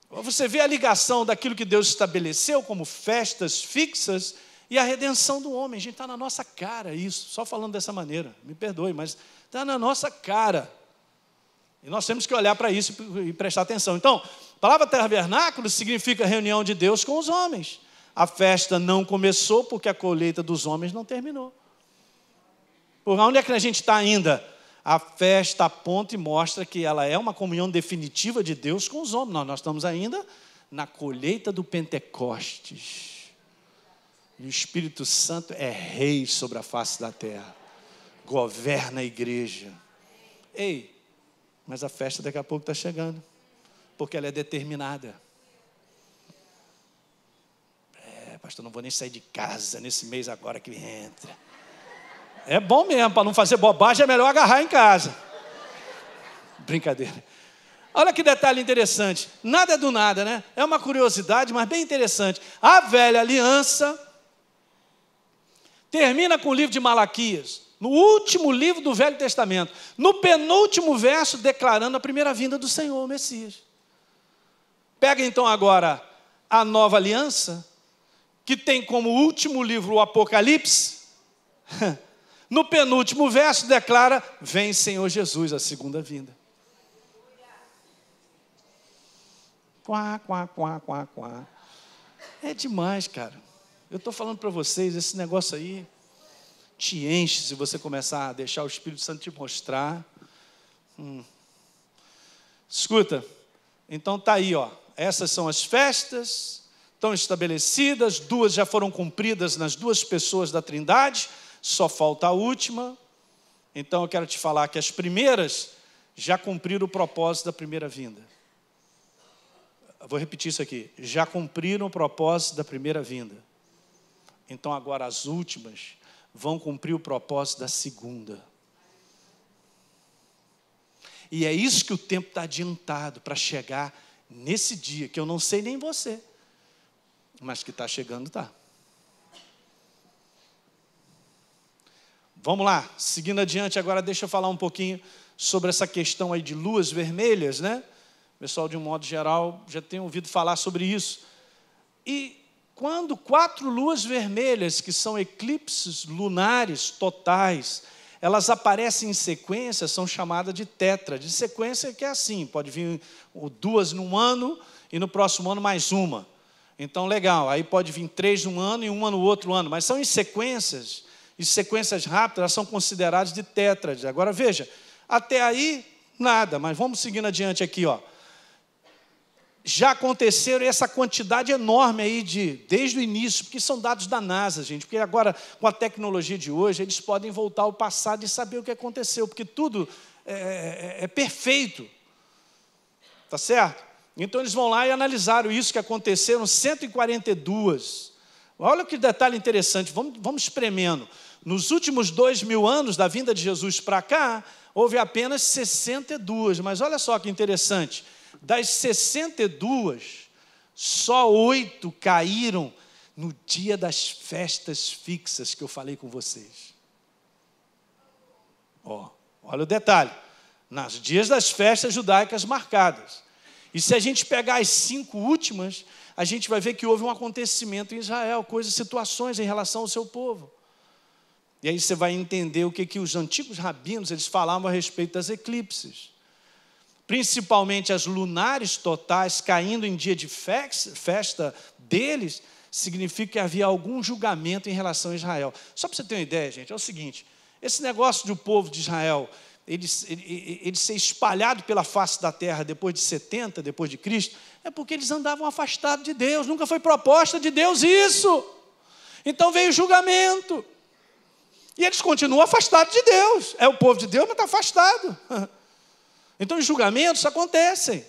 Você vê a ligação daquilo que Deus estabeleceu como festas fixas e a redenção do homem. A gente está na nossa cara isso, só falando dessa maneira, me perdoe, mas está na nossa cara. E nós temos que olhar para isso e prestar atenção. Então, a palavra tabernáculo significa reunião de Deus com os homens. A festa não começou porque a colheita dos homens não terminou. Por onde é que a gente está ainda? A festa aponta e mostra que ela é uma comunhão definitiva de Deus com os homens. Nós estamos ainda na colheita do Pentecostes. E o Espírito Santo é rei sobre a face da terra. Governa a igreja. Ei, mas a festa daqui a pouco está chegando. Porque ela é determinada. Pastor, não vou nem sair de casa nesse mês agora que entra. É bom mesmo, para não fazer bobagem, é melhor agarrar em casa. Brincadeira. Olha que detalhe interessante. Nada é do nada, né? É uma curiosidade, mas bem interessante. A velha aliança termina com o livro de Malaquias, no último livro do Velho Testamento, no penúltimo verso, declarando a primeira vinda do Senhor, o Messias. Pega então agora a nova aliança, que tem como último livro o Apocalipse. No penúltimo verso declara: vem Senhor Jesus, a segunda vinda. Quá, quá, quá, quá, quá. É demais, cara. Eu estou falando para vocês, esse negócio aí te enche se você começar a deixar o Espírito Santo te mostrar. Escuta, então tá aí, essas são as festas, estão estabelecidas, 2 já foram cumpridas nas 2 pessoas da Trindade, só falta a última. Então eu quero te falar que as primeiras já cumpriram o propósito da primeira vinda. Eu vou repetir isso aqui. Já cumpriram o propósito da primeira vinda. Então agora as últimas vão cumprir o propósito da segunda. E é isso que o tempo está adiantado para chegar nesse dia, que eu não sei nem você, mas que está chegando, está. Vamos lá, seguindo adiante, agora deixa eu falar um pouquinho sobre essa questão aí de luas vermelhas, né? O pessoal, de um modo geral, já tem ouvido falar sobre isso. E quando 4 luas vermelhas, que são eclipses lunares totais, elas aparecem em sequência, são chamadas de tetra. De sequência que é assim, pode vir 2 num ano e no próximo ano mais uma. Então, legal, aí pode vir 3 num ano e uma no outro ano, mas são em sequências, e sequências rápidas, elas são consideradas de tétrades. Agora, veja, até aí, nada, mas vamos seguindo adiante aqui, ó. Já aconteceram essa quantidade enorme aí desde o início, porque são dados da NASA, gente, porque agora, com a tecnologia de hoje, eles podem voltar ao passado e saber o que aconteceu, porque tudo é perfeito, tá certo? Então, eles vão lá e analisaram isso que aconteceram, 142. Olha que detalhe interessante, vamos espremendo. Nos últimos 2000 anos da vinda de Jesus para cá, houve apenas 62, mas olha só que interessante. Das 62, só 8 caíram no dia das festas fixas que eu falei com vocês. Olha o detalhe. Nos dias das festas judaicas marcadas. E se a gente pegar as 5 últimas, a gente vai ver que houve um acontecimento em Israel, situações em relação ao seu povo. E aí você vai entender o que os antigos rabinos eles falavam a respeito das eclipses. Principalmente as lunares totais caindo em dia de festa deles, significa que havia algum julgamento em relação a Israel. Só para você ter uma ideia, gente, é o seguinte, esse negócio do povo de Israel, ele ser espalhado pela face da terra depois de 70, depois de Cristo, é porque eles andavam afastados de Deus, nunca foi proposta de Deus isso. Então veio o julgamento. E eles continuam afastados de Deus. É o povo de Deus, mas está afastado. Então os julgamentos acontecem.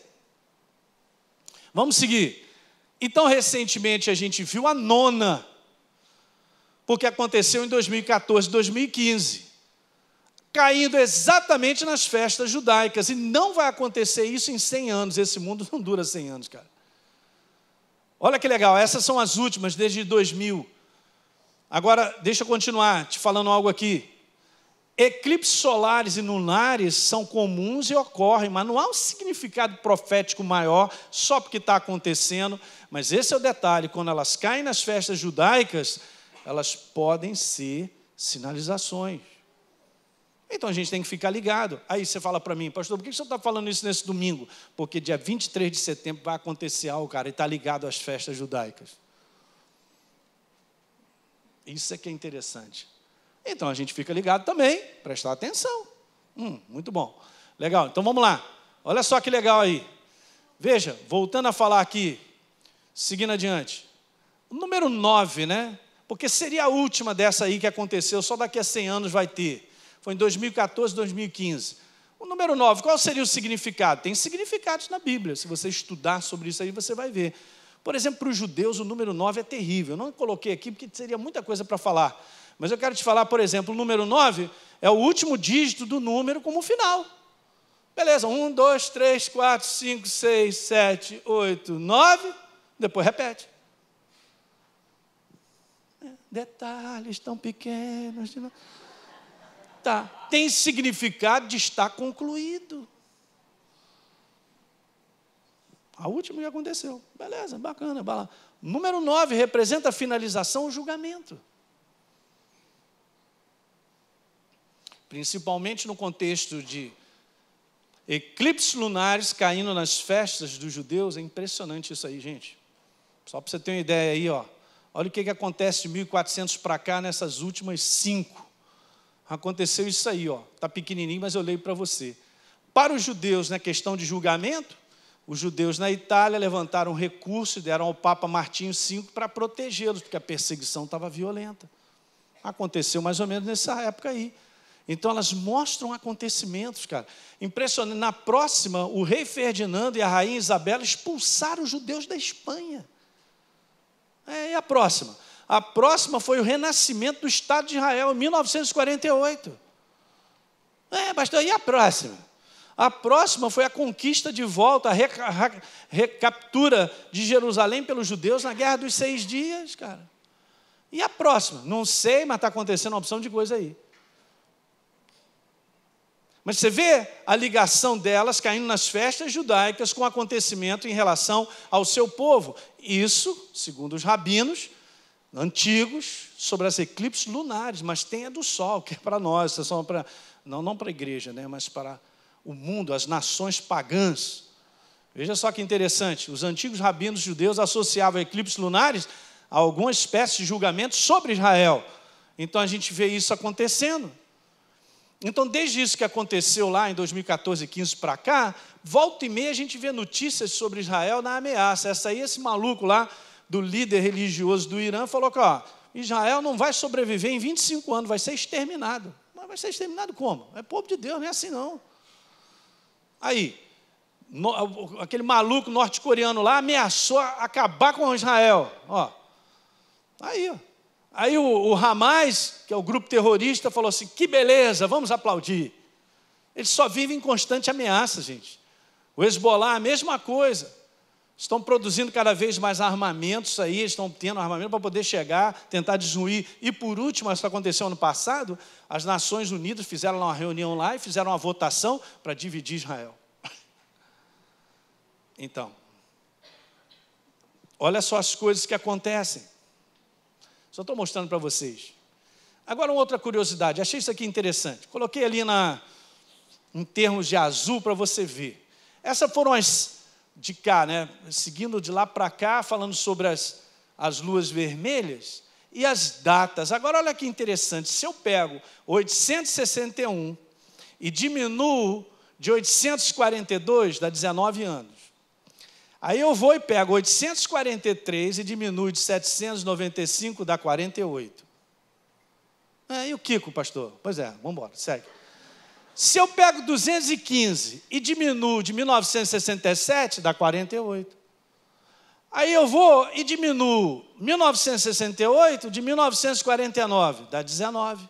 Vamos seguir. Então, recentemente, a gente viu a 9ª, porque aconteceu em 2014, 2015, caindo exatamente nas festas judaicas. E não vai acontecer isso em 100 anos. Esse mundo não dura 100 anos, cara. Olha que legal, essas são as últimas, desde 2000. Agora, deixa eu continuar te falando algo aqui. Eclipses solares e lunares são comuns e ocorrem, mas não há um significado profético maior só porque está acontecendo. Mas esse é o detalhe, quando elas caem nas festas judaicas, elas podem ser sinalizações. Então a gente tem que ficar ligado. Aí você fala para mim, pastor, por que você está falando isso nesse domingo? Porque dia 23 de setembro vai acontecer algo, cara, e está ligado às festas judaicas. Isso é que é interessante. Então a gente fica ligado também, prestar atenção. Muito bom. Legal, então vamos lá. Olha só que legal aí. Veja, voltando a falar aqui, seguindo adiante. O número 9, né? Porque seria a última dessa aí que aconteceu, só daqui a 100 anos vai ter. Foi em 2014, 2015. O número 9, qual seria o significado? Tem significados na Bíblia. Se você estudar sobre isso aí, você vai ver. Por exemplo, para os judeus, o número 9 é terrível. Eu não coloquei aqui porque seria muita coisa para falar. Mas eu quero te falar, por exemplo, o número 9 é o último dígito do número como final. Beleza, 1, 2, 3, 4, 5, 6, 7, 8, 9. Depois repete. Detalhes tão pequenos. Tá. Tem significado de estar concluído. A última que aconteceu. Beleza, bacana. Número 9 representa a finalização, o julgamento. Principalmente no contexto de eclipses lunares caindo nas festas dos judeus. É impressionante isso aí, gente. Só para você ter uma ideia aí, ó. Olha o que acontece de 1400 para cá nessas últimas 5. Aconteceu isso aí, ó. Está pequenininho, mas eu leio para você. Para os judeus, na questão de julgamento, os judeus na Itália levantaram um recurso e deram ao Papa Martinho V para protegê-los, porque a perseguição estava violenta. Aconteceu mais ou menos nessa época aí. Então elas mostram acontecimentos, cara. Impressionante. Na próxima, o rei Ferdinando e a rainha Isabela expulsaram os judeus da Espanha. E a próxima? A próxima foi o renascimento do Estado de Israel, em 1948. Pastor, e a próxima? A próxima foi a conquista de volta, a recaptura de Jerusalém pelos judeus na Guerra dos 6 Dias, cara. E a próxima? Não sei, mas está acontecendo uma opção de coisa aí. Mas você vê a ligação delas caindo nas festas judaicas com o acontecimento em relação ao seu povo. Isso, segundo os rabinos antigos, sobre as eclipses lunares, mas tem a do sol, que é para nós, é só para, não para a igreja, né, mas para o mundo, as nações pagãs. Veja só que interessante, os antigos rabinos judeus associavam eclipses lunares a alguma espécie de julgamento sobre Israel. Então a gente vê isso acontecendo. Então, desde isso que aconteceu lá em 2014, 15 para cá, volta e meia a gente vê notícias sobre Israel na ameaça. Esse maluco lá, do líder religioso do Irã, falou que Israel não vai sobreviver em 25 anos, vai ser exterminado. Mas vai ser exterminado como? É povo de Deus, não é assim não. Aí, aquele maluco norte-coreano lá ameaçou acabar com Israel. Aí o Hamas, que é o grupo terrorista, falou assim, que beleza, vamos aplaudir. Eles só vivem em constante ameaça, gente. O Hezbollah, a mesma coisa. Estão produzindo cada vez mais armamentos aí, estão tendo armamento para poder chegar, tentar destruir. E por último, isso aconteceu ano passado, as Nações Unidas fizeram uma reunião lá e fizeram uma votação para dividir Israel. Então, olha só as coisas que acontecem. Só estou mostrando para vocês. Agora, uma outra curiosidade. Achei isso aqui interessante. Coloquei ali em termos de azul para você ver. Essas foram as de cá, né? Seguindo de lá para cá, falando sobre as luas vermelhas e as datas. Agora, olha que interessante. Se eu pego 861 e diminuo de 842, dá 19 anos. Aí eu vou e pego 843 e diminuo de 795, dá 48. E o Kiko, pastor? Pois é, vamos embora, segue. Se eu pego 215 e diminuo de 1967, dá 48. Aí eu vou e diminuo 1968 de 1949, dá 19.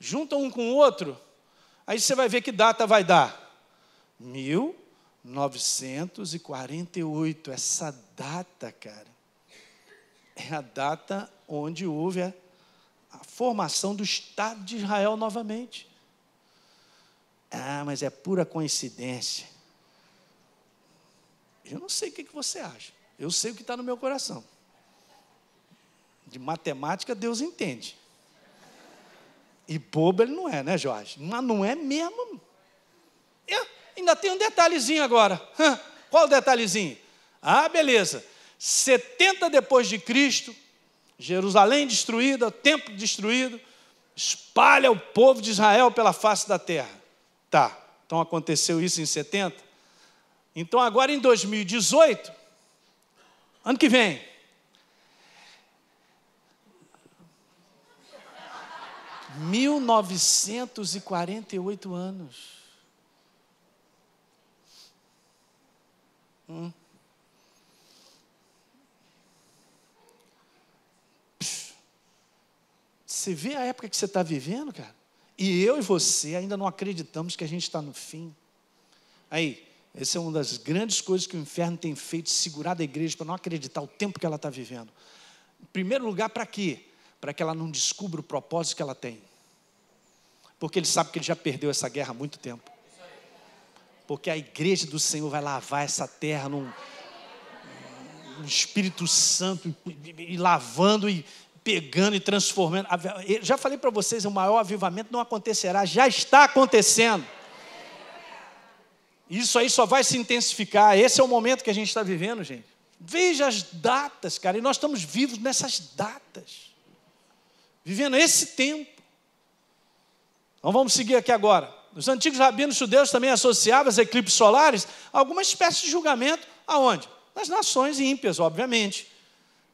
Junta um com o outro, aí você vai ver que data vai dar. 1948, essa data, cara, é a data onde houve a formação do Estado de Israel novamente. Mas é pura coincidência. Eu não sei o que você acha. Eu sei o que está no meu coração. De matemática, Deus entende. E bobo ele não é, né, Jorge? Mas não é mesmo. Ainda tem um detalhezinho agora. Qual o detalhezinho? Beleza. 70 depois de Cristo, Jerusalém destruída, templo destruído, espalha o povo de Israel pela face da terra. Tá, então aconteceu isso em 70. Então agora em 2018, ano que vem, – 1948 anos. Você vê a época que você está vivendo, cara? E eu e você ainda não acreditamos que a gente está no fim. Aí, essa é uma das grandes coisas que o inferno tem feito, segurado a igreja para não acreditar o tempo que ela está vivendo. Em primeiro lugar, para quê? Para que ela não descubra o propósito que ela tem. Porque ele sabe que ele já perdeu essa guerra há muito tempo. Porque a igreja do Senhor vai lavar essa terra num Espírito Santo, e lavando e pegando e transformando. Eu já falei para vocês, o maior avivamento não acontecerá, já está acontecendo. Isso aí só vai se intensificar. Esse é o momento que a gente está vivendo, gente. Veja as datas, cara, e nós estamos vivos nessas datas, vivendo esse tempo. Então vamos seguir aqui agora. Os antigos rabinos judeus também associavam as eclipses solares a alguma espécie de julgamento. Aonde? Nas nações ímpias, obviamente.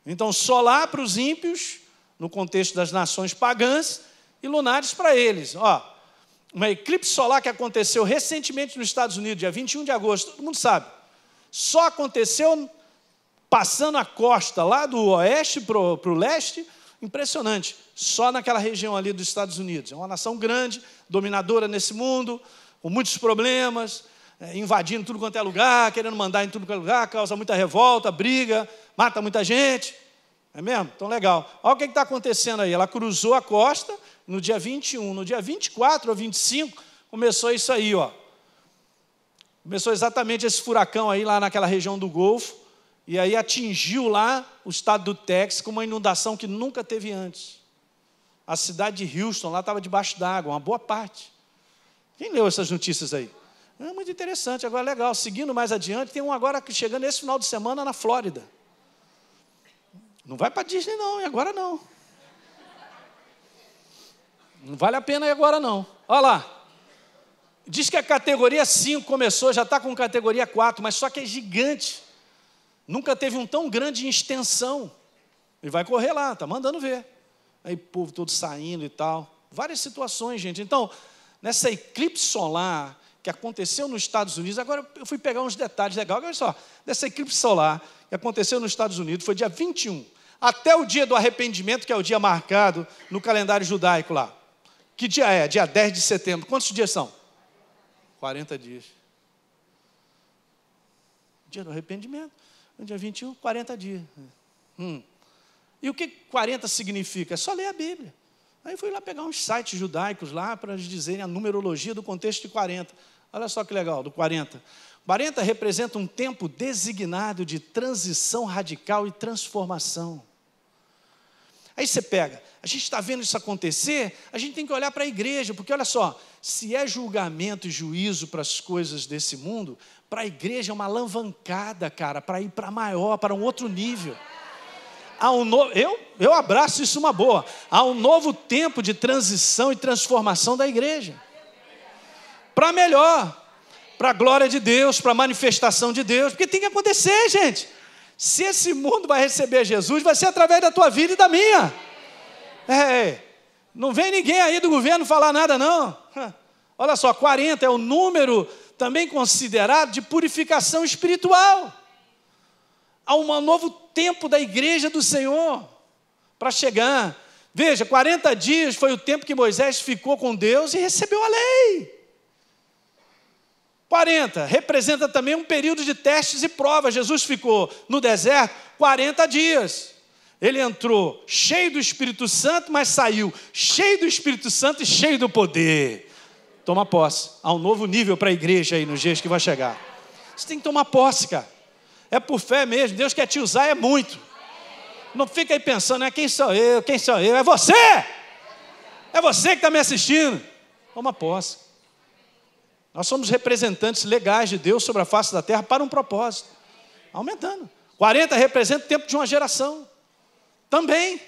Então, solar para os ímpios, no contexto das nações pagãs, e lunares para eles. Ó, uma eclipse solar que aconteceu recentemente nos Estados Unidos, dia 21 de agosto, todo mundo sabe. Só aconteceu passando a costa lá do oeste para o leste, impressionante. Só naquela região ali dos Estados Unidos. É uma nação grande, dominadora nesse mundo, com muitos problemas, invadindo tudo quanto é lugar, querendo mandar em tudo quanto é lugar, causa muita revolta, briga, mata muita gente. É mesmo? Então, legal. Olha o que está acontecendo aí. Ela cruzou a costa no dia 21. No dia 24 ou 25, começou isso aí, ó. Começou exatamente esse furacão aí, lá naquela região do Golfo, e aí atingiu lá o estado do Texas com uma inundação que nunca teve antes. A cidade de Houston lá estava debaixo d'água, uma boa parte. Quem leu essas notícias aí? É muito interessante, agora legal. Seguindo mais adiante, tem um agora chegando esse final de semana na Flórida. Não vai para Disney não, e agora não. Não vale a pena ir agora não. Olha lá. Diz que a categoria 5 começou, já está com categoria 4, mas só que é gigante. Nunca teve um tão grande em extensão. E vai correr lá, está mandando ver. Aí o povo todo saindo e tal. Várias situações, gente. Então, nessa eclipse solar que aconteceu nos Estados Unidos, agora eu fui pegar uns detalhes legais. Olha só, dessa eclipse solar que aconteceu nos Estados Unidos, foi dia 21, até o dia do arrependimento, que é o dia marcado no calendário judaico lá. Que dia é? Dia 10 de setembro. Quantos dias são? 40 dias. Dia do arrependimento. Dia 21, 40 dias. E o que 40 significa? É só ler a Bíblia. Aí fui lá pegar uns sites judaicos lá para eles dizerem a numerologia do contexto de 40. Olha só que legal, do 40. 40 representa um tempo designado de transição radical e transformação. Aí você pega, a gente está vendo isso acontecer, a gente tem que olhar para a igreja, porque olha só, se é julgamento e juízo para as coisas desse mundo, para a igreja é uma alavancada, cara, para ir para maior, para um outro nível. Eu abraço isso uma boa. Há um novo tempo de transição e transformação da igreja. Para melhor, para a glória de Deus, para a manifestação de Deus, porque tem que acontecer, gente. Se esse mundo vai receber Jesus, vai ser através da tua vida e da minha. Não vem ninguém aí do governo falar nada, não. Olha só, 40 é o número também considerado de purificação espiritual. Há um novo tempo da igreja do Senhor para chegar. Veja, 40 dias foi o tempo que Moisés ficou com Deus e recebeu a lei. 40 representa também um período de testes e provas. Jesus ficou no deserto 40 dias. Ele entrou cheio do Espírito Santo, mas saiu cheio do Espírito Santo e cheio do poder. Toma posse. Há um novo nível para a igreja aí nos dias que vai chegar. Você tem que tomar posse, cara. É por fé mesmo. Deus quer te usar, é muito. Não fica aí pensando, quem sou eu, quem sou eu? É você! É você que está me assistindo. Toma posse. Nós somos representantes legais de Deus sobre a face da terra para um propósito. Aumentando. 40 representa o tempo de uma geração. Também.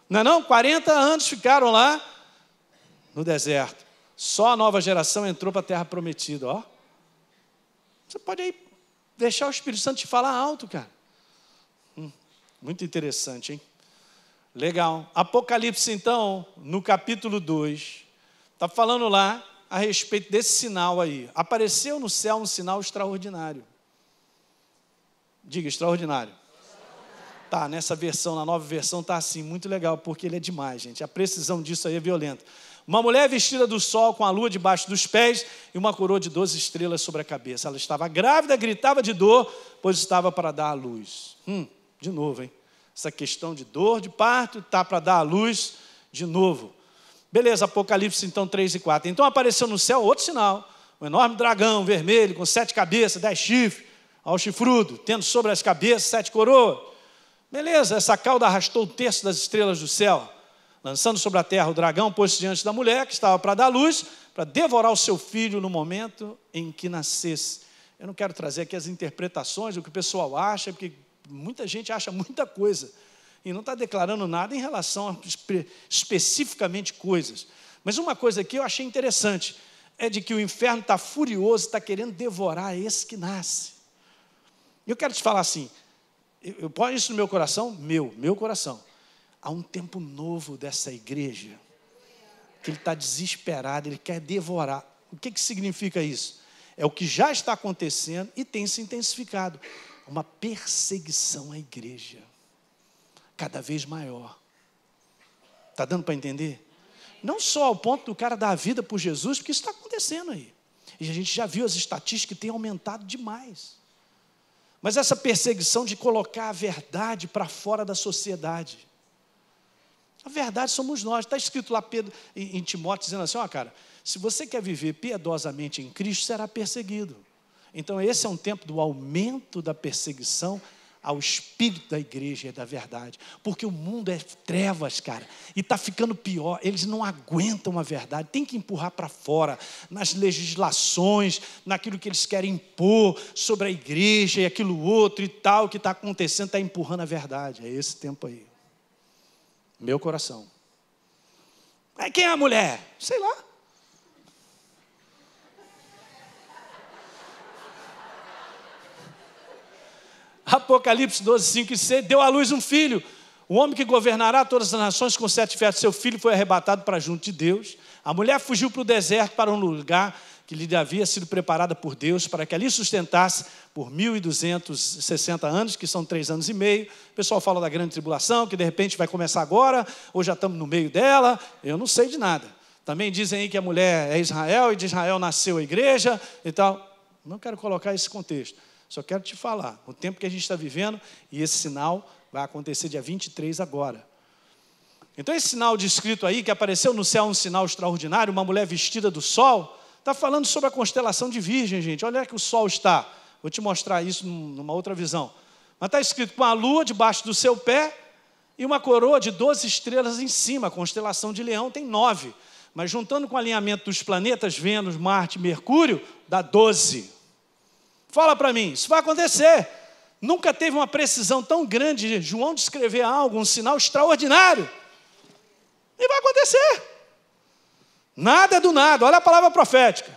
Não é não? 40 anos ficaram lá no deserto. Só a nova geração entrou para a terra prometida. Ó. Você pode aí deixar o Espírito Santo te falar alto, cara. Muito interessante, hein? Legal. Apocalipse, então, no capítulo 2, está falando lá a respeito desse sinal aí. Apareceu no céu um sinal extraordinário. Diga, extraordinário. Tá, nessa versão, na nova versão, tá assim, muito legal, porque ele é demais, gente. A precisão disso aí é violenta. Uma mulher vestida do sol, com a lua debaixo dos pés e uma coroa de 12 estrelas sobre a cabeça. Ela estava grávida, gritava de dor, pois estava para dar à luz. De novo, hein? Essa questão de dor de parto, está para dar à luz de novo. Beleza, Apocalipse, então, 3 e 4. Então apareceu no céu outro sinal, um enorme dragão vermelho, com 7 cabeças, 10 chifres, ao chifrudo, tendo sobre as cabeças 7 coroas. Beleza, essa cauda arrastou o terço das estrelas do céu, lançando sobre a terra o dragão, pôs-se diante da mulher, que estava para dar luz, para devorar o seu filho no momento em que nascesse. Eu não quero trazer aqui as interpretações do que o pessoal acha, porque muita gente acha muita coisa, e não está declarando nada em relação a especificamente coisas. Mas uma coisa que eu achei interessante, é de que o inferno está furioso, está querendo devorar esse que nasce. E eu quero te falar assim, eu ponho isso no meu coração, meu coração. Há um tempo novo dessa igreja, que ele está desesperado, ele quer devorar. O que significa isso? É o que já está acontecendo e tem se intensificado. Uma perseguição à igreja, cada vez maior. Está dando para entender? Não só ao ponto do cara dar a vida por Jesus, porque isso está acontecendo aí. E a gente já viu as estatísticas que têm aumentado demais. Mas essa perseguição de colocar a verdade para fora da sociedade. A verdade somos nós. Está escrito lá em Timóteo, dizendo assim, cara, se você quer viver piedosamente em Cristo, será perseguido. Então esse é um tempo do aumento da perseguição ao espírito da igreja e da verdade. Porque o mundo é trevas, cara. E está ficando pior. Eles não aguentam a verdade. Tem que empurrar para fora. Nas legislações, naquilo que eles querem impor sobre a igreja e aquilo outro e tal. O que está acontecendo está empurrando a verdade. É esse tempo aí. Meu coração. Aí quem é a mulher? Sei lá. Apocalipse 12, 5 e 6, deu à luz um filho. O homem que governará todas as nações com 7 festas. Seu filho foi arrebatado para junto de Deus. A mulher fugiu para o deserto, para um lugar que lhe havia sido preparada por Deus, para que ali sustentasse por 1.260 anos, que são 3 anos e meio. O pessoal fala da grande tribulação, que de repente vai começar agora, ou já estamos no meio dela. Eu não sei de nada. Também dizem aí que a mulher é Israel, e de Israel nasceu a igreja e tal. Não quero colocar esse contexto. Só quero te falar, o tempo que a gente está vivendo, e esse sinal vai acontecer dia 23 agora. Então esse sinal descrito aí, que apareceu no céu um sinal extraordinário, uma mulher vestida do sol, está falando sobre a constelação de Virgem, gente. Olha que o sol está. Vou te mostrar isso numa outra visão. Mas está escrito com a lua debaixo do seu pé e uma coroa de 12 estrelas em cima. A constelação de Leão tem 9. Mas juntando com o alinhamento dos planetas, Vênus, Marte e Mercúrio, dá 12. Fala para mim, isso vai acontecer. Nunca teve uma precisão tão grande de João descrever algo, um sinal extraordinário. E vai acontecer. Nada é do nada, olha a palavra profética.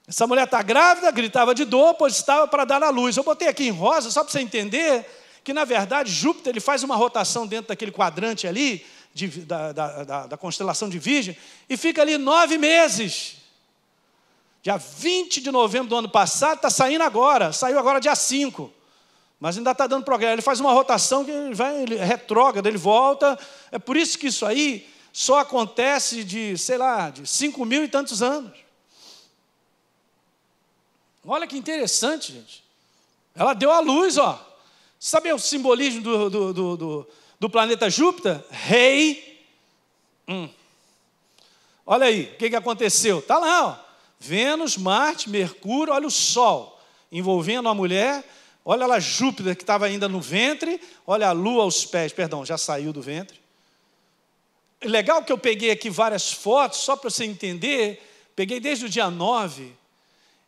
Essa mulher está grávida, gritava de dor, pois estava para dar à luz. Eu botei aqui em rosa, só para você entender, que na verdade Júpiter ele faz uma rotação dentro daquele quadrante ali, da constelação de Virgem, e fica ali 9 meses. Dia 20 de novembro do ano passado, está saindo agora, saiu agora dia 5. Mas ainda está dando progresso. Ele faz uma rotação que ele retrógrado, ele volta. É por isso que isso aí só acontece de 5.000 e tantos anos. Olha que interessante, gente. Ela deu à luz, ó. Sabe o simbolismo do planeta Júpiter? Rei. Olha aí, o que aconteceu? Está lá, ó. Vênus, Marte, Mercúrio, olha o Sol, envolvendo a mulher, olha lá Júpiter que estava ainda no ventre, olha a Lua aos pés, perdão, já saiu do ventre. Legal que eu peguei aqui várias fotos, só para você entender, peguei desde o dia 9,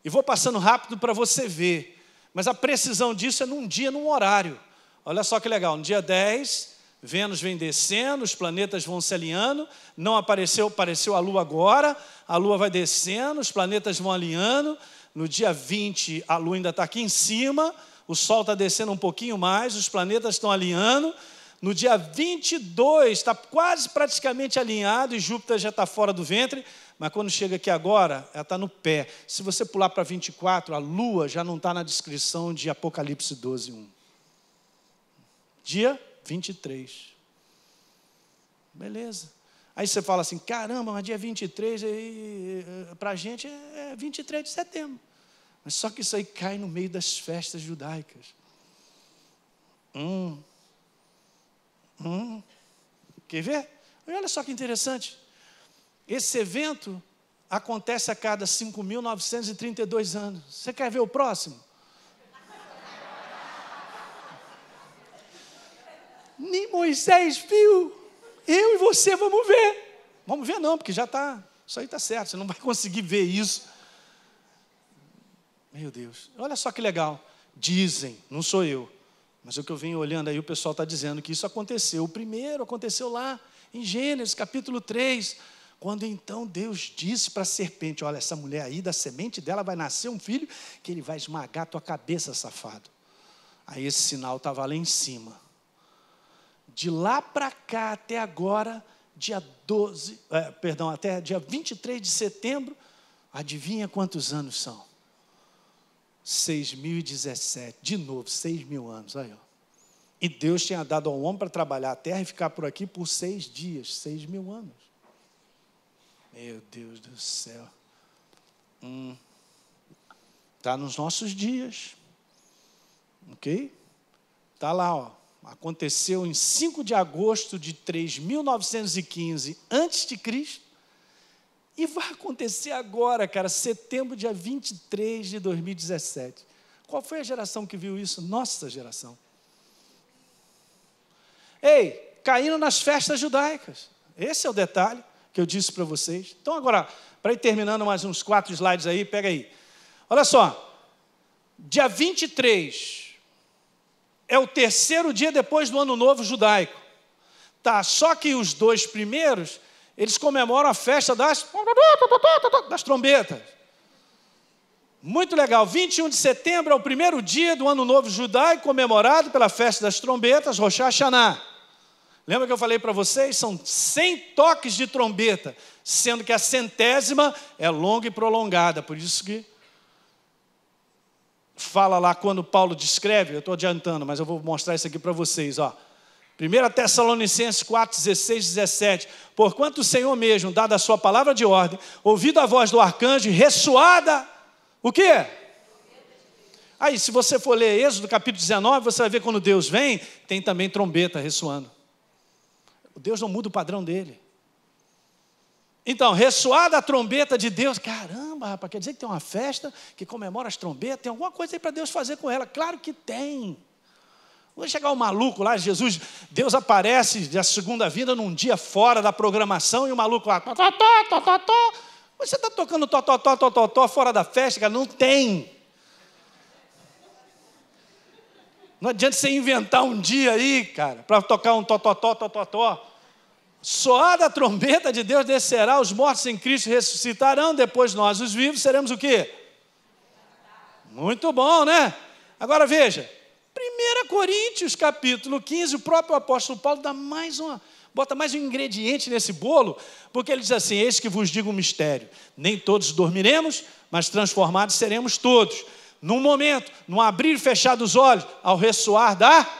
e vou passando rápido para você ver, mas a precisão disso é num dia, num horário. Olha só que legal, no dia 10, Vênus vem descendo, os planetas vão se alinhando, não apareceu a Lua agora, a Lua vai descendo, os planetas vão alinhando, no dia 20 a Lua ainda está aqui em cima, o Sol está descendo um pouquinho mais, os planetas estão alinhando, no dia 22 está quase praticamente alinhado e Júpiter já está fora do ventre, mas quando chega aqui agora, ela está no pé. Se você pular para 24, a Lua já não está na descrição de Apocalipse 12, 1. Dia 23. Beleza. Aí você fala assim, caramba, mas dia 23 para a gente é 23 de setembro. Mas só que isso aí cai no meio das festas judaicas. Quer ver? Olha só que interessante. Esse evento acontece a cada 5.932 anos. Você quer ver o próximo? Nem Moisés viu. Eu e você vamos ver. Vamos ver não, porque já está. Isso aí está certo. Você não vai conseguir ver isso. Meu Deus. Olha só que legal. Dizem, não sou eu. Mas o que eu venho olhando aí, o pessoal está dizendo que isso aconteceu. O primeiro aconteceu lá em Gênesis, capítulo 3. Quando então Deus disse para a serpente, olha, essa mulher aí, da semente dela vai nascer um filho que ele vai esmagar a tua cabeça, safado. Aí esse sinal estava lá em cima. De lá para cá até agora, até dia 23 de setembro, adivinha quantos anos são? 6.017, de novo, 6.000 anos, aí, ó. E Deus tinha dado ao homem para trabalhar a terra e ficar por aqui por 6 dias, 6.000 anos. Meu Deus do céu. Está nos nossos dias. Ok? Está lá, ó. Aconteceu em 5 de agosto de 3.915 a.C. E vai acontecer agora, cara, setembro, dia 23 de 2017. Qual foi a geração que viu isso? Nossa geração. Ei, caindo nas festas judaicas. Esse é o detalhe que eu disse para vocês. Então agora, para ir terminando mais uns 4 slides aí, pega aí. Olha só, dia 23 é o 3º dia depois do Ano Novo Judaico. Tá, só que os 2 primeiros, eles comemoram a festa das trombetas. Muito legal. 21 de setembro é o primeiro dia do Ano Novo Judaico, comemorado pela festa das trombetas, Rosh Hashanah. Lembra que eu falei para vocês? São 100 toques de trombeta, sendo que a 100ª é longa e prolongada. Por isso que fala lá quando Paulo descreve, eu estou adiantando, mas eu vou mostrar isso aqui para vocês, ó. 1 Tessalonicenses 4, 16, 17. Porquanto o Senhor mesmo, dada a sua palavra de ordem, ouvido a voz do arcanjo, ressoada, o quê? Aí, se você for ler Êxodo capítulo 19, você vai ver quando Deus vem, tem também trombeta ressoando. Deus não muda o padrão dele. Então, ressoada a trombeta de Deus. Caramba, rapaz, quer dizer que tem uma festa que comemora as trombetas? Tem alguma coisa aí para Deus fazer com ela? Claro que tem. Vai chegar um maluco lá, Jesus, Deus aparece da segunda vinda num dia fora da programação e o maluco lá, você está tocando tó fora da festa, cara? Não tem. Não adianta você inventar um dia aí, cara, para tocar um tó. Soada a trombeta de Deus descerá, os mortos em Cristo ressuscitarão, depois nós, os vivos, seremos o quê? Muito bom, né? Agora veja, 1 Coríntios capítulo 15, o próprio apóstolo Paulo bota mais um ingrediente nesse bolo, porque ele diz assim, eis que vos digo um mistério, nem todos dormiremos, mas transformados seremos todos. Num momento, num abrir e fechar dos olhos, ao ressoar da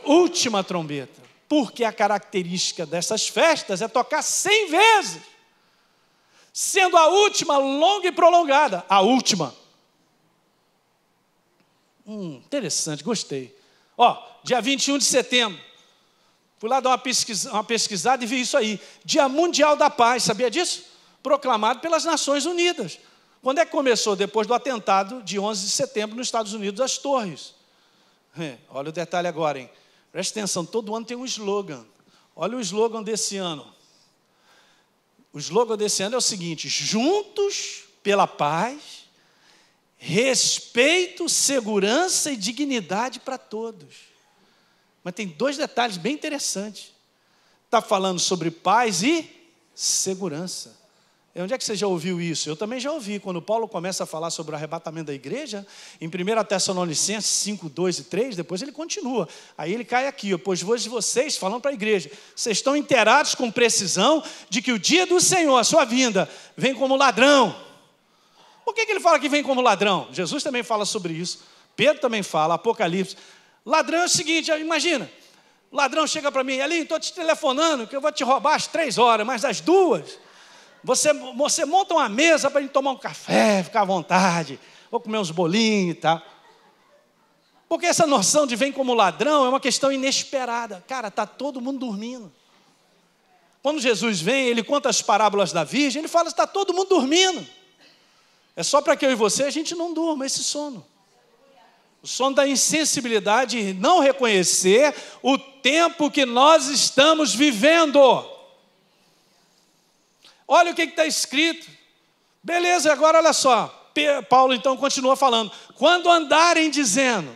última trombeta. Porque a característica dessas festas é tocar 100 vezes, sendo a última longa e prolongada. A última. Interessante, gostei. Ó, dia 21 de setembro, fui lá dar uma pesquisada e vi isso aí. Dia Mundial da Paz, sabia disso? Proclamado pelas Nações Unidas. Quando é que começou? Depois do atentado de 11 de setembro nos Estados Unidos, as torres. Olha o detalhe agora, hein? Presta atenção, todo ano tem um slogan. Olha o slogan desse ano. O slogan desse ano é o seguinte, juntos pela paz, respeito, segurança e dignidade para todos. Mas tem 2 detalhes bem interessantes. Está falando sobre paz e segurança. E onde é que você já ouviu isso? Eu também já ouvi. Quando Paulo começa a falar sobre o arrebatamento da igreja, em 1 Tessalonicenses 5, 2 e 3, depois ele continua. Aí ele cai aqui, pois hoje vocês, falando para a igreja, vocês estão inteirados com precisão de que o dia do Senhor, a sua vinda, vem como ladrão. Por que ele fala que vem como ladrão? Jesus também fala sobre isso. Pedro também fala, Apocalipse. Ladrão é o seguinte, imagina, o ladrão chega para mim, Elinho, estou te telefonando, que eu vou te roubar às 3 horas, mas às 2... Você monta uma mesa para a gente tomar um café, ficar à vontade, ou comer uns bolinhos e tal. Porque essa noção de vem como ladrão é uma questão inesperada. Cara, está todo mundo dormindo. Quando Jesus vem, ele conta as parábolas da Virgem, ele fala que está todo mundo dormindo. É só para que eu e você a gente não durma esse sono. O sono da insensibilidade e não reconhecer o tempo que nós estamos vivendo. Olha o que está escrito. Beleza, agora olha só. Paulo então continua falando. Quando andarem dizendo,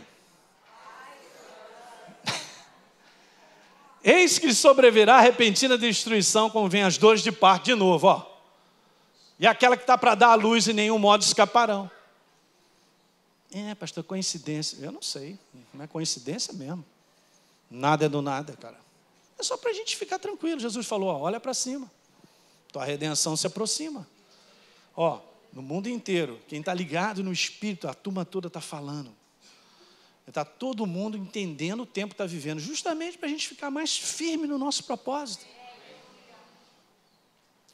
eis que sobrevirá repentina destruição, como vem as dores de parto, de novo, ó. E aquela que está para dar a luz, em nenhum modo escaparão. Pastor, coincidência. Eu não sei, não é coincidência mesmo. Nada é do nada, cara. É só para a gente ficar tranquilo. Jesus falou, ó, olha para cima. Tua redenção se aproxima. Ó, no mundo inteiro, quem está ligado no Espírito, a turma toda está falando. Está todo mundo entendendo o tempo que está vivendo, justamente para a gente ficar mais firme no nosso propósito.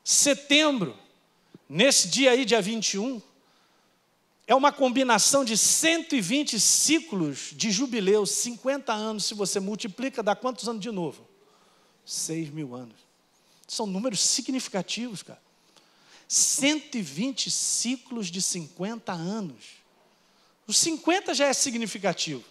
Setembro, nesse dia aí, dia 21, é uma combinação de 120 ciclos de jubileu, 50 anos, se você multiplica, dá quantos anos de novo? 6.000 anos. São números significativos, cara. 120 ciclos de 50 anos. Os 50 já é significativo.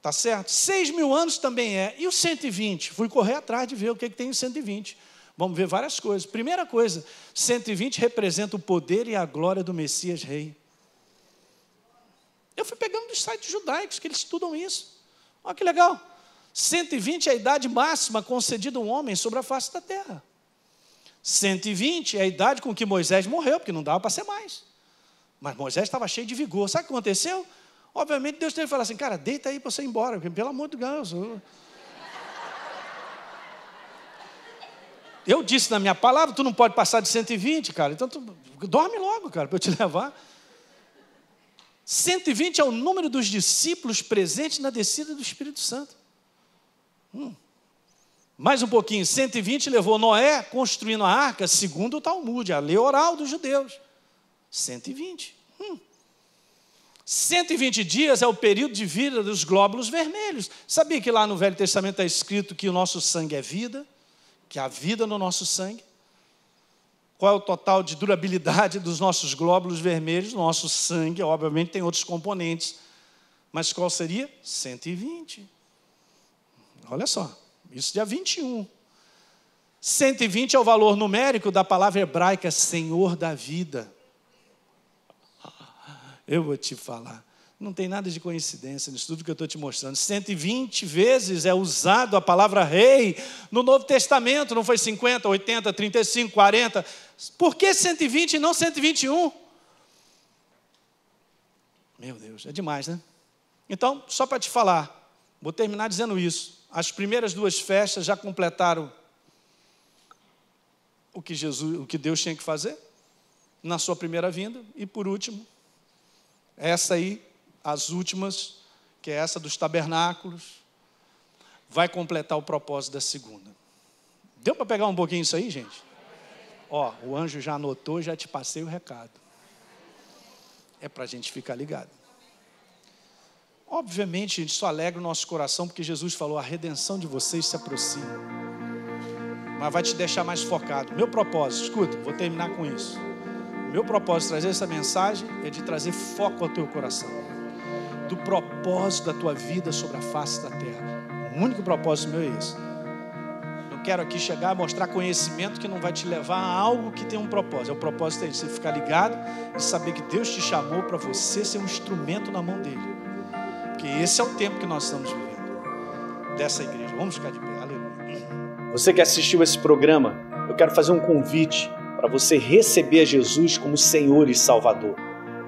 Tá certo? 6.000 anos também é. E os 120? Fui correr atrás de ver o que tem em 120. Vamos ver várias coisas. Primeira coisa, 120 representa o poder e a glória do Messias Rei. Eu fui pegando dos sites judaicos que eles estudam isso. Olha que legal. 120 é a idade máxima concedida a um homem sobre a face da terra. 120 é a idade com que Moisés morreu, porque não dava para ser mais. Mas Moisés estava cheio de vigor. Sabe o que aconteceu? Obviamente Deus teve que falar assim, cara, deita aí para você ir embora, porque, pelo amor de Deus. Eu disse na minha palavra, tu não pode passar de 120, cara. Então tu dorme logo, cara, para eu te levar. 120 é o número dos discípulos presentes na descida do Espírito Santo. Mais um pouquinho, 120 levou Noé construindo a arca, segundo o Talmud, a lei oral dos judeus. 120. 120 dias é o período de vida dos glóbulos vermelhos. Sabia que lá no Velho Testamento está escrito que o nosso sangue é vida? Que há vida no nosso sangue? Qual é o total de durabilidade dos nossos glóbulos vermelhos? Nosso sangue, obviamente, tem outros componentes. Mas qual seria? 120. Olha só, isso dia 21. 120 é o valor numérico da palavra hebraica Senhor da vida. Eu vou te falar, não tem nada de coincidência nisso tudo que eu estou te mostrando. 120 vezes é usado a palavra rei no Novo Testamento, não foi 50, 80, 35, 40. Por que 120 e não 121? Meu Deus, é demais, né? Então, só para te falar, vou terminar dizendo isso. As primeiras duas festas já completaram o que Deus tinha que fazer na sua primeira vinda. E por último, essa aí, as últimas, que é essa dos tabernáculos, vai completar o propósito da segunda. Deu para pegar um pouquinho isso aí, gente? Ó, o anjo já anotou, já te passei o recado. É para a gente ficar ligado. Obviamente, a gente só alegra o nosso coração, porque Jesus falou, a redenção de vocês se aproxima. Mas vai te deixar mais focado. Meu propósito, escuta, vou terminar com isso. Meu propósito de trazer essa mensagem é de trazer foco ao teu coração. Do propósito da tua vida sobre a face da terra. O único propósito meu é esse. Não quero aqui chegar a mostrar conhecimento que não vai te levar a algo que tem um propósito. O propósito é você ficar ligado e saber que Deus te chamou para você ser um instrumento na mão dele. Porque esse é o tempo que nós estamos vivendo dessa igreja. Vamos ficar de pé. Aleluia. Você que assistiu esse programa, eu quero fazer um convite para você receber Jesus como Senhor e Salvador.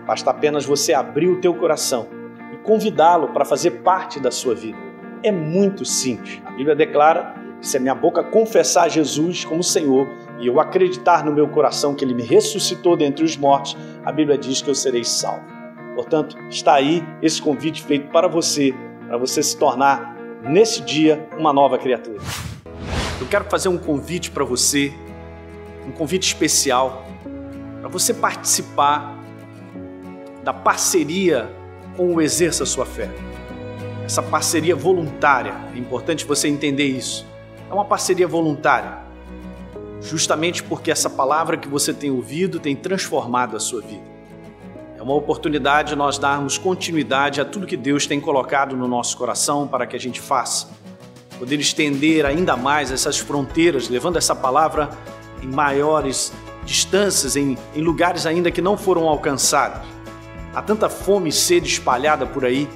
Basta apenas você abrir o teu coração e convidá-lo para fazer parte da sua vida. É muito simples. A Bíblia declara que se a minha boca confessar Jesus como Senhor e eu acreditar no meu coração que Ele me ressuscitou dentre os mortos, a Bíblia diz que eu serei salvo. Portanto, está aí esse convite feito para você se tornar, nesse dia, uma nova criatura. Eu quero fazer um convite para você, um convite especial, para você participar da parceria com o Exerça Sua Fé. Essa parceria voluntária, é importante você entender isso. É uma parceria voluntária, justamente porque essa palavra que você tem ouvido tem transformado a sua vida. É uma oportunidade de nós darmos continuidade a tudo que Deus tem colocado no nosso coração para que a gente faça. Poder estender ainda mais essas fronteiras, levando essa palavra em maiores distâncias, em lugares ainda que não foram alcançados. Há tanta fome e sede espalhada por aí.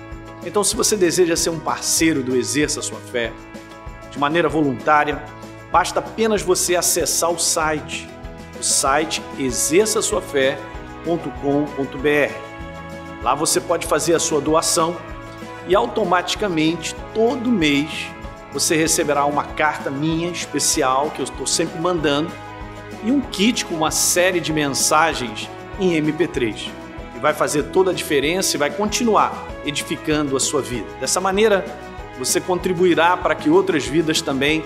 Então, se você deseja ser um parceiro do Exerça Sua Fé, de maneira voluntária, basta apenas você acessar o site exerçasuafé.com.br. Lá você pode fazer a sua doação e automaticamente, todo mês, você receberá uma carta minha especial, que eu estou sempre mandando, e um kit com uma série de mensagens em MP3. E vai fazer toda a diferença e vai continuar edificando a sua vida. Dessa maneira, você contribuirá para que outras vidas também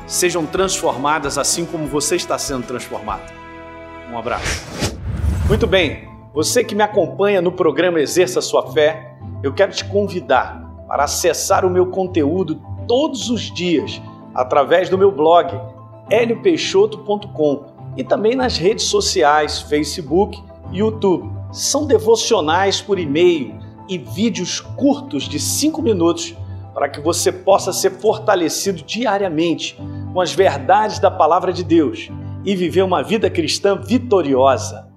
sejam transformadas assim como você está sendo transformado. Um abraço. Muito bem, você que me acompanha no programa Exerça Sua Fé, eu quero te convidar para acessar o meu conteúdo todos os dias através do meu blog heliopeixoto.com e também nas redes sociais, Facebook e YouTube. São devocionais por e-mail e vídeos curtos de 5 minutos para que você possa ser fortalecido diariamente com as verdades da Palavra de Deus e viver uma vida cristã vitoriosa.